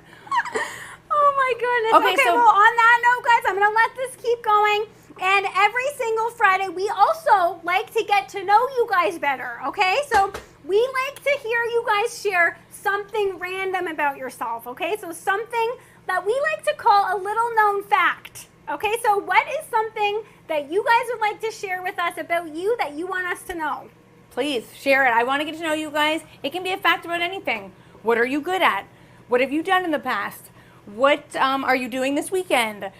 Oh my goodness. Okay, so well, on that note, guys, I'm going to let this keep going. And every single Friday, we also like to get to know you guys better, okay? So we like to hear you guys share something random about yourself, okay? So something that we like to call a little known fact, okay? So what is something that you guys would like to share with us about you that you want us to know? Please share it. I want to get to know you guys. It can be a fact about anything. What are you good at? What have you done in the past? What are you doing this weekend?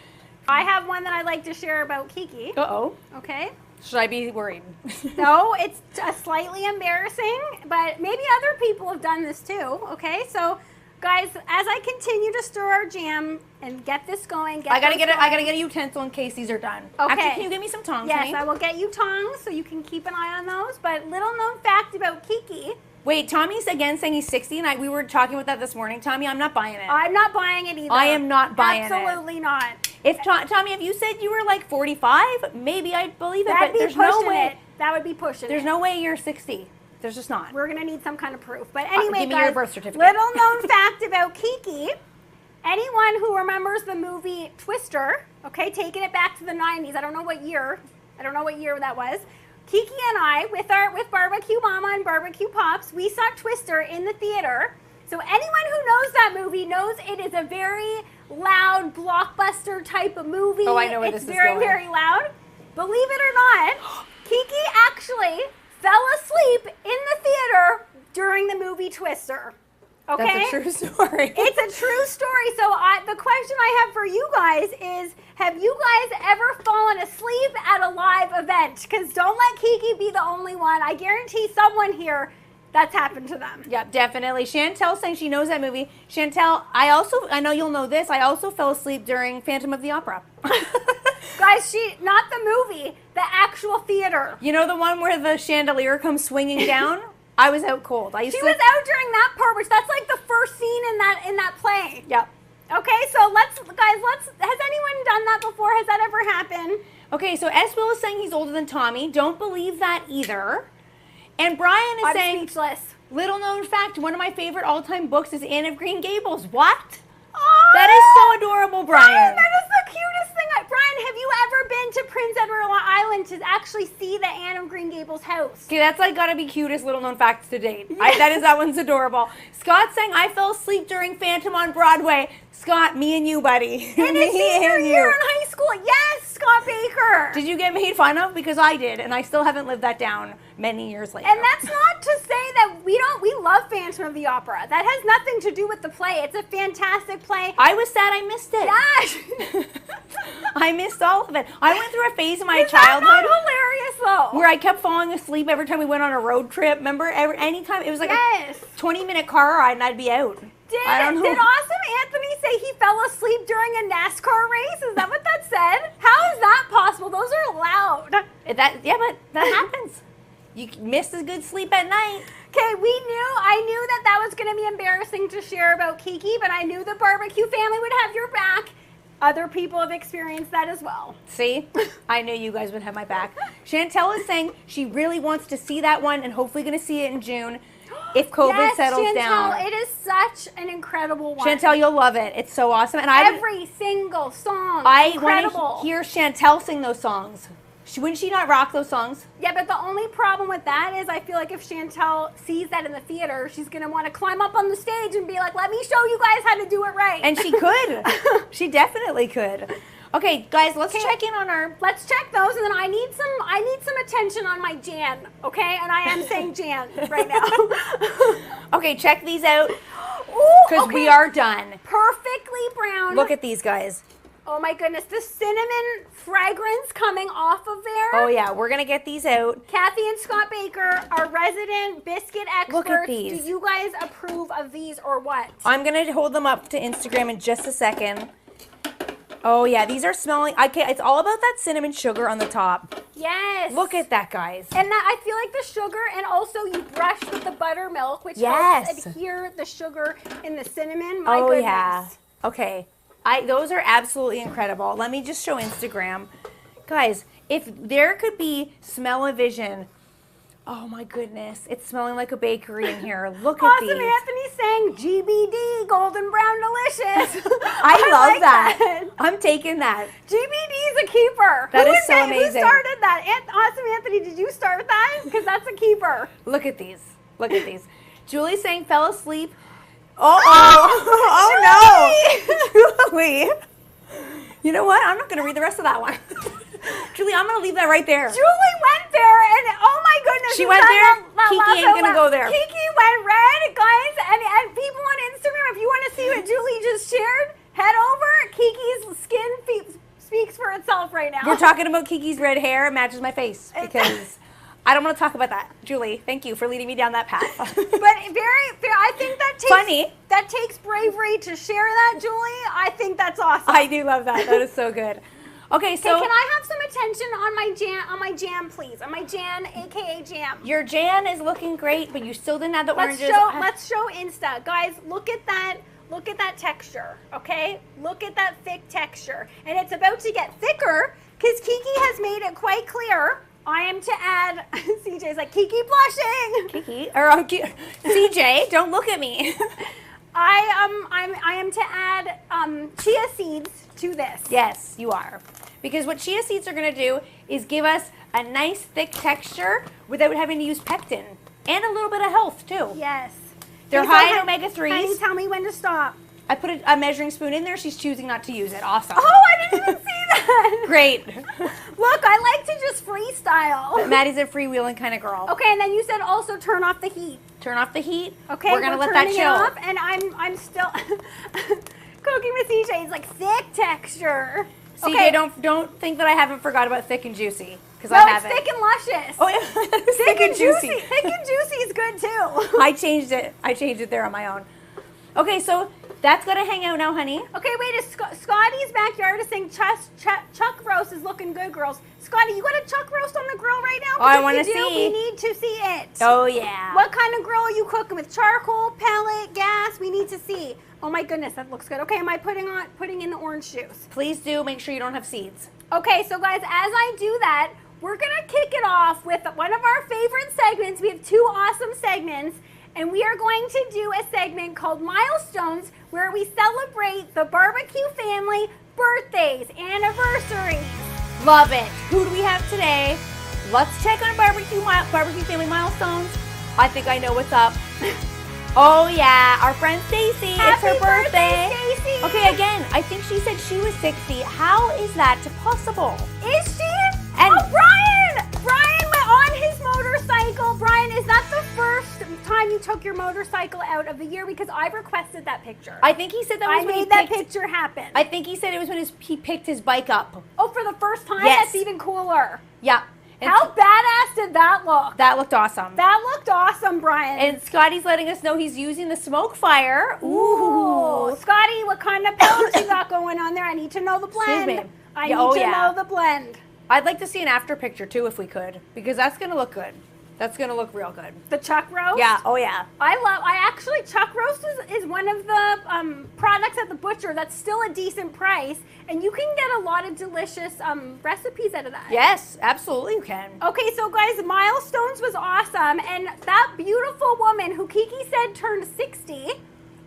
I have one that I'd like to share about Kiki. Uh-oh. Okay. Should I be worried? No, it's slightly embarrassing, but maybe other people have done this too. Okay, so guys, as I continue to stir our jam and get this going, I gotta get a utensil in case these are done. Okay. Actually, can you give me some tongs? Yes, honey? I will get you tongs so you can keep an eye on those. But little known fact about Kiki. Wait, Tommy's again saying he's 60, and we were talking about that this morning. Tommy, I'm not buying it. I'm not buying it either. I am not buying it. Absolutely not. If Tommy, if you said you were like 45, maybe I'd believe it. That'd but be there's pushing no way. it. That would be pushing There's it. no way you're 60. There's just not. We're gonna need some kind of proof. But anyway, give me guys, your birth certificate. little known fact about Kiki. Anyone who remembers the movie Twister, okay, taking it back to the 90s. I don't know what year that was. Kiki and I, with Barbecue Mama and Barbecue Pops, we saw Twister in the theater. So anyone who knows that movie knows it is a very loud blockbuster type of movie. Oh, I know where this is It's very, going. very loud. Believe it or not, Kiki actually fell asleep in the theater during the movie Twister. Okay? That's a true story. It's a true story. So the question I have for you guys is, have you guys ever fallen asleep at a live event? Because don't let Kiki be the only one. I guarantee someone here that's happened to them. Yep, definitely. Chantel saying she knows that movie. Chantel, I know you'll know this. I also fell asleep during Phantom of the Opera. Guys, not the movie, the actual theater. You know the one where the chandelier comes swinging down? I was out cold. She was out during that part, which that's like the first scene in that play. Yep. Okay, so has anyone done that before? Has that ever happened? Okay, so S. Will is saying he's older than Tommy. Don't believe that either. And Brian is I'm saying, speechless. little known fact, one of my favorite all-time books is Anne of Green Gables. What? Oh, That is so adorable, Brian. that is the cutest thing. Brian, have you ever been to Prince Edward Island to actually see the Anne of Green Gables house? Okay, that's like gotta be cutest little known facts to date. That one's adorable. Scott's saying I fell asleep during Phantom on Broadway. Scott, me and you, buddy. In his senior year in high school. Yes, Scott Baker. Did you get made fun of? Because I did, and I still haven't lived that down many years later. And that's not to say that we love Phantom of the Opera. That has nothing to do with the play. It's a fantastic play. I was sad I missed it. Yes. I missed all of it. I went through a phase in my Is childhood that not hilarious though? where I kept falling asleep every time we went on a road trip. Remember, anytime it was like Yes. a 20-minute car ride and I'd be out. I don't know. Did Awesome Anthony say he fell asleep during a NASCAR race? Is that what that said? How is that possible? Those are loud. But that happens. You miss a good sleep at night. Okay, I knew that was going to be embarrassing to share about Kiki, but I knew the barbecue family would have your back. Other people have experienced that as well. See? I knew you guys would have my back. Chantel is saying she really wants to see that one and hopefully going to see it in June if COVID settles Chantel, down. It is such an incredible one. Chantel, you'll love it. It's so awesome. And every single song. I want to hear Chantel sing those songs. Wouldn't she not rock those songs? Yeah, but the only problem with that is I feel like if Chantel sees that in the theater, she's going to want to climb up on the stage and be like, let me show you guys how to do it right. And she could. She definitely could. Okay, guys, let's check in on our... Let's check those, and then I need some attention on my Jan, okay? And I am saying Jan right now. Okay, check these out, because we are done. Perfectly brown. Look at these guys. Oh my goodness, the cinnamon fragrance coming off of there. Oh yeah, we're gonna get these out. Kathy and Scott Baker, our resident biscuit experts. Look at these. Do you guys approve of these or what? I'm gonna hold them up to Instagram in just a second. Oh yeah, these are smelling. It's all about that cinnamon sugar on the top. Yes. Look at that, guys. And that I feel like the sugar, and also you brush with the buttermilk, which helps adhere the sugar in the cinnamon. My goodness. Yeah. Okay. Those are absolutely incredible. Let me just show Instagram. Guys, if there could be smell-o-vision, oh my goodness, it's smelling like a bakery in here. Look at these. Awesome, Anthony saying GBD, golden brown delicious. I love that. I'm taking that. GBD is a keeper. That is so amazing. Who started that? Awesome, Anthony, did you start that? Because that's a keeper. Look at these. Look at these. Julie's saying fell asleep. Oh no, Julie. You know what? I'm not going to read the rest of that one. Julie, I'm going to leave that right there. Julie went there, and oh my goodness. She went there. Kiki ain't going to go there. Kiki went red, guys, and people on Instagram, if you want to see what Julie just shared, head over. Kiki's skin speaks for itself right now. We're talking about Kiki's red hair. It matches my face because... I don't want to talk about that. Julie, thank you for leading me down that path. But I think that takes... Funny. That takes bravery to share that, Julie. I think that's awesome. I do love that. That is so good. Okay, so... can I have some attention on my jam, please? On my Jan, a.k.a. jam. Your Jan is looking great, but you still didn't have the oranges. Let's show Insta. Guys, look at that. Look at that texture, okay? Look at that thick texture. And it's about to get thicker because Kiki has made it quite clear... I am to add, CJ's like, Kiki blushing. Kiki, or CJ, don't look at me. I am to add chia seeds to this. Yes, you are. Because what chia seeds are going to do is give us a nice thick texture without having to use pectin. And a little bit of health, too. Yes. They're high in omega-3s. Honey, tell me when to stop. I put a measuring spoon in there. She's choosing not to use it. Awesome. Oh, I didn't even see that. Great. Look, I like to just freestyle. But Maddie's a freewheeling kind of girl. Okay, and then you said also turn off the heat. Turn off the heat. Okay, we're gonna let that chill. Off, and I'm still cooking with CJ. It's like thick texture. CJ, okay. don't think that I haven't forgot about thick and juicy because no, I haven't. It's thick and luscious. Oh yeah, thick and juicy. Thick and juicy is good too. I changed it there on my own. Okay, so that's got to hang out now, honey. Okay, wait. Scotty's backyard is saying chuck roast is looking good, girls. Scotty, you got a chuck roast on the grill right now? Oh, I want to see. We need to see it. Oh, yeah. What kind of grill are you cooking with? Charcoal, pellet, gas? We need to see. Oh my goodness, that looks good. Okay, am I putting in the orange juice? Please do. Make sure you don't have seeds. Okay, so guys, as I do that, we're gonna kick it off with one of our favorite segments. We have two awesome segments. And we are going to do a segment called Milestones where we celebrate the barbecue family birthdays, anniversaries. Love it. Who do we have today? Let's check on barbecue family milestones. I think I know what's up. Oh yeah, our friend Stacy. It's her birthday. Stacy. Okay, again, I think she said she was 60. How is that possible? Is she? And Brian went on his motorcycle. Brian, is that the first time you took your motorcycle out of the year? Because I requested that picture. I think he said that was I when made that picture happen. I think he said it was when he picked his bike up. Oh, for the first time? Yes. That's even cooler. Yeah. And how badass did that look? That looked awesome. That looked awesome, Brian. And Scotty's letting us know he's using the smoke fire. Ooh. Scotty, what kind of pellets you got going on there? I need to know the blend. Excuse me. I need to know the blend. I'd like to see an after picture too if we could, because that's going to look good. That's going to look real good. The chuck roast? Yeah, oh yeah. Chuck roast is one of the products at the butcher that's still a decent price, and you can get a lot of delicious recipes out of that. Yes, absolutely you can. Okay, so guys, Milestones was awesome, and that beautiful woman who Kiki said turned 60,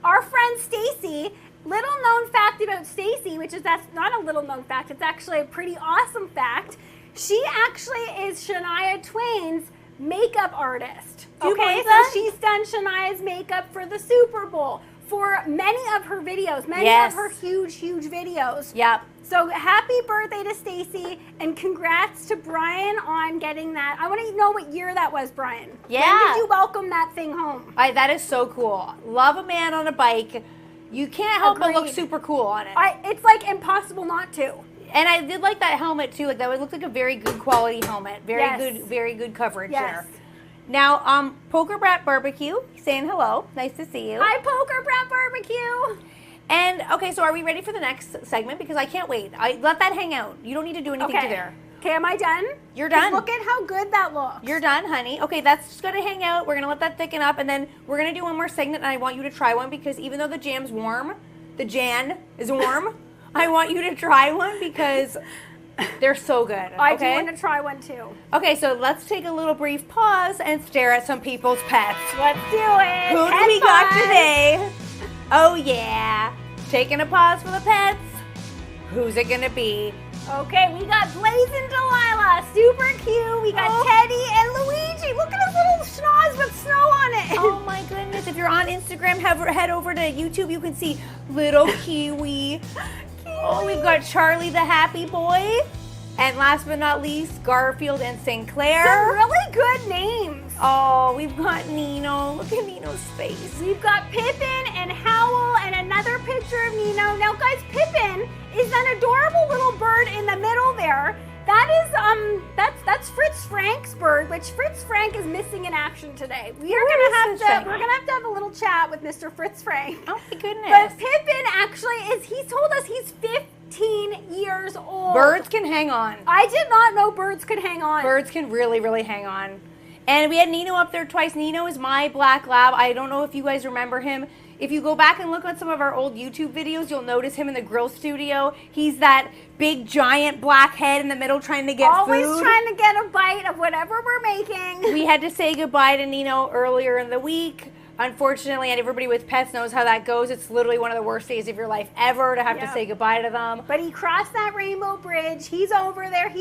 our friend Stacy, little known fact about Stacy, that's not a little known fact, it's actually a pretty awesome fact. She actually is Shania Twain's makeup artist. Okay, so she's done Shania's makeup for the Super Bowl, for many of her videos, many of her huge videos. Yep. So happy birthday to Stacy, and congrats to Brian on getting that. I want to know what year that was, Brian. Yeah. When did you welcome that thing home? That is so cool. Love a man on a bike. You can't help but look super cool on it. It's like impossible not to. And I did like that helmet too. Like that looked like a very good quality helmet. Very good coverage there. Now, Poker Brat Barbecue saying hello. Nice to see you. Hi, Poker Brat Barbecue. And okay, so are we ready for the next segment? Because I can't wait. Let that hang out. You don't need to do anything to there. Okay, am I done? You're done. Look at how good that looks. You're done, honey. Okay, that's just gonna hang out. We're gonna let that thicken up, and then we're gonna do one more segment. And I want you to try one because even though the jam's warm, the Jan is warm. I want you to try one because they're so good. I do want to try one too. Okay, so let's take a little brief pause and stare at some people's pets. Let's do it. Who do we got today? Oh yeah, taking a pause for the pets. Who's it gonna be? Okay, we got Blazing Delilah, super cute. We got Teddy and Luigi. Look at his little schnoz with snow on it. Oh my goodness! If you're on Instagram, head over to YouTube. You can see little Kiwi. Oh, we've got Charlie the happy boy. And last but not least, Garfield and Sinclair. Some really good names. Oh, we've got Nino. Look at Nino's face. We've got Pippin and Howl and another picture of Nino. Now, guys, Pippin is an adorable little bird in the middle there. That is that's Fritz Frank's bird, which Fritz Frank is missing in action today. We're gonna have to have a little chat with Mr. Fritz Frank. Oh my goodness! But Pippin actually he told us he's 15 years old. Birds can hang on. I did not know birds could hang on. Birds can really, really hang on. And we had Nino up there twice. Nino is my black lab. I don't know if you guys remember him. If you go back and look at some of our old YouTube videos, you'll notice him in the grill studio. He's that big, giant black head in the middle trying to get Always food. trying to get a bite of whatever we're making. We had to say goodbye to Nino earlier in the week. Unfortunately, and everybody with pets knows how that goes. It's literally one of the worst days of your life ever to have to say goodbye to them. But he crossed that rainbow bridge. He's over there.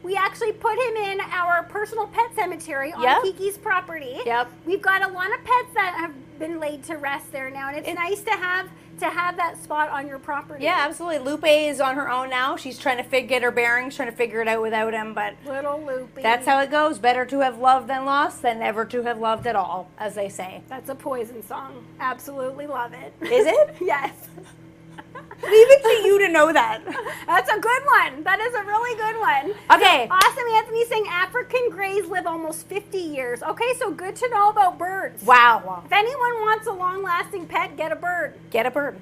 We actually put him in our personal pet cemetery on Kiki's property. Yep. We've got a lot of pets that have been laid to rest there now, and it's nice to have that spot on your property. Yeah, absolutely. Lupe is on her own now. She's trying to get her bearings, trying to figure it out without him, but little Lupe. That's how it goes. Better to have loved than lost than never to have loved at all, as they say. That's a Poison song. Absolutely love it. Is it? Yes. Leave it to you to know that. That's a good one. That is a really good one. Okay. So, awesome. Anthony's saying African greys live almost 50 years. Okay, so good to know about birds. Wow. If anyone wants a long-lasting pet, get a bird. Get a bird.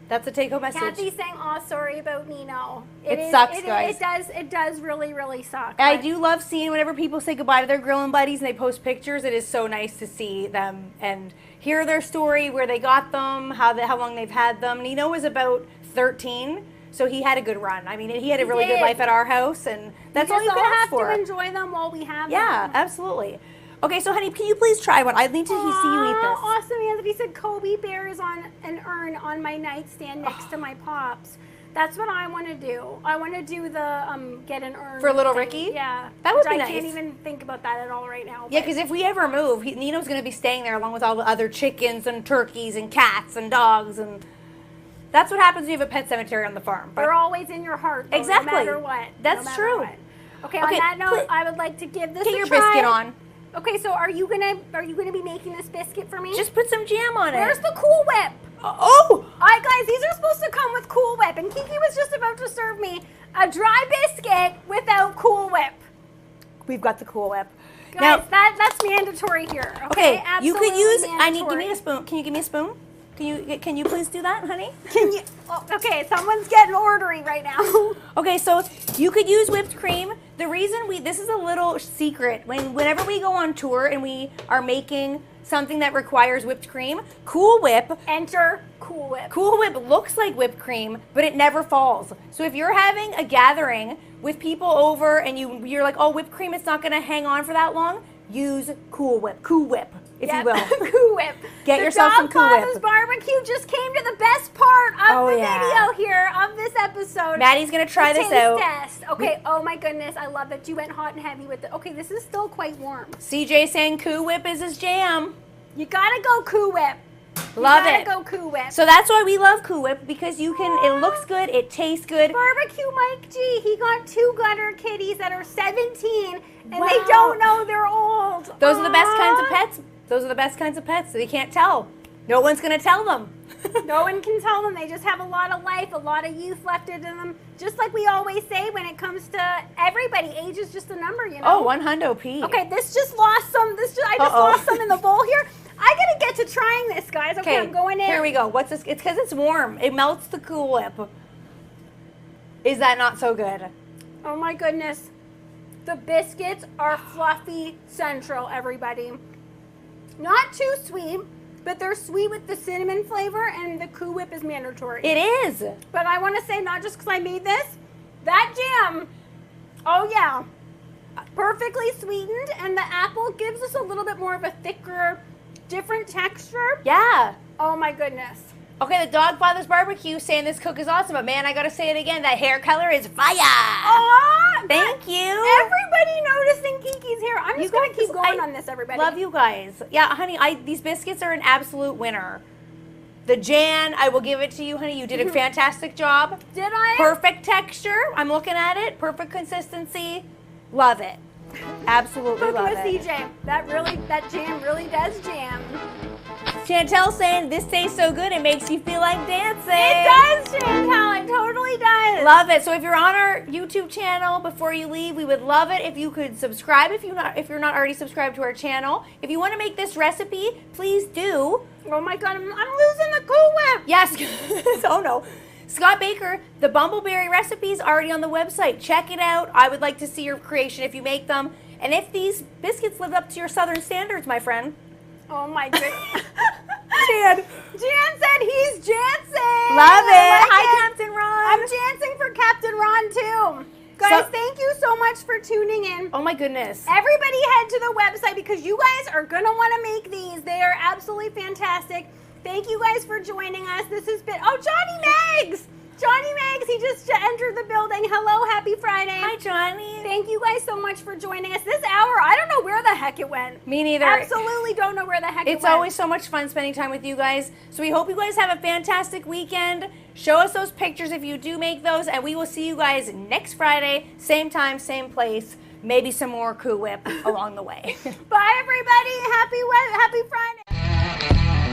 That's a take-home message. Kathy's saying, sorry about Nino. It sucks, guys. It does really, really suck. I do love seeing whenever people say goodbye to their grilling buddies and they post pictures. It is so nice to see them and hear their story, where they got them, how long they've had them. Nino was about 13, so he had a good run. I mean, he had a really good life at our house, and that's all you can ask for. We have to enjoy them while we have them. Yeah, absolutely. Okay, so honey, can you please try one? I'd need to see you eat this. Awesome, Anthony said Kobe Bear is on an urn on my nightstand next to my Pops. That's what I want to do. I want to do the get an urn. For little Ricky? Yeah. That would be nice. I can't even think about that at all right now. Yeah, because if we ever move, Nino's going to be staying there along with all the other chickens and turkeys and cats and dogs, and that's what happens when you have a pet cemetery on the farm. They're always in your heart, though, exactly. no matter what. That's true. What. Okay, on that note, I would like to give this a try. Get your biscuit on. Okay, so are you gonna be making this biscuit for me? Just put some jam on it. Where's the Cool Whip? Oh! Alright guys, these are supposed to come with Cool Whip, and Kiki was just about to serve me a dry biscuit without Cool Whip. We've got the Cool Whip. Guys, that's mandatory here. Okay, you could use, mandatory. give me a spoon. Can you give me a spoon? Can you please do that, honey? Can you? Oh, okay, someone's getting ornery right now. Okay, so you could use whipped cream. The reason this is a little secret. Whenever we go on tour and we are making something that requires whipped cream, Cool Whip. Enter Cool Whip. Cool Whip looks like whipped cream, but it never falls. So if you're having a gathering with people over and you're like, oh, whipped cream, it's not gonna hang on for that long, use Cool Whip, if you will. Cool Whip. Get yourself some Cool Whip. The Dog Father's Barbecue just came to the best part of the video here of this episode. Maddie's gonna try this out. Test. Okay, oh my goodness, I love it. You went hot and heavy with it. Okay, this is still quite warm. CJ saying Cool Whip is his jam. You gotta go Cool Whip. Love it. You gotta go Cool Whip. So that's why we love Cool Whip, because it looks good, it tastes good. Barbecue Mike G, he got 2 gutter kitties that are 17 and they don't know they're old. Those are the best kinds of pets. Those are the best kinds of pets. They can't tell. No one's gonna tell them. No one can tell them. They just have a lot of life, a lot of youth left in them. Just like we always say when it comes to everybody, age is just a number, you know. Oh, 100 P. Okay, this just lost some. I just lost some in the bowl here. I gotta get to trying this, guys. Okay, I'm going in. Here we go. What's this? It's because it's warm. It melts the Cool Whip. Is that not so good? Oh my goodness. The biscuits are fluffy central, everybody. Not too sweet, but they're sweet with the cinnamon flavor, and the Cool Whip is mandatory. It is. But I want to say, not just because I made this, that jam, oh yeah, perfectly sweetened, and the apple gives us a little bit more of a thicker, different texture. Yeah. Oh my goodness. Okay, the Dog Father's Barbecue saying this cook is awesome, but man, I gotta say it again, that hair color is fire. Aw, thank you. Everybody noticing Kiki's hair. I'm just gonna keep going on this, everybody. Love you guys. Yeah, honey, these biscuits are an absolute winner. The Jan, I will give it to you, honey. You did a fantastic job. Did I? Perfect texture. I'm looking at it. Perfect consistency. Love it. Absolutely love it. CJ, that jam really does jam. Chantel saying this tastes so good it makes you feel like dancing. It does, Chantel. It totally does. Love it. So if you're on our YouTube channel, before you leave, we would love it if you could subscribe if you're not already subscribed to our channel. If you want to make this recipe, please do. Oh my God, I'm losing the Cool Whip. Yes. Oh no. Scott Baker, the Bumbleberry recipe is already on the website. Check it out. I would like to see your creation if you make them. And if these biscuits live up to your Southern standards, my friend. Oh my goodness. Jan said he's Jansing. Love it. Like Hi, Captain Ron. I'm Jansing for Captain Ron too. Guys, thank you so much for tuning in. Oh my goodness. Everybody head to the website because you guys are going to want to make these. They are absolutely fantastic. Thank you guys for joining us. This has been, Johnny Meggs. Johnny Meggs, he just entered the building. Hello, happy Friday. Hi, Johnny. Thank you guys so much for joining us. This hour, I don't know where the heck it went. Me neither. Absolutely don't know where the heck it went. It's always so much fun spending time with you guys. So we hope you guys have a fantastic weekend. Show us those pictures if you do make those, and we will see you guys next Friday, same time, same place. Maybe some more Cool Whip along the way. Bye, everybody. Happy Friday.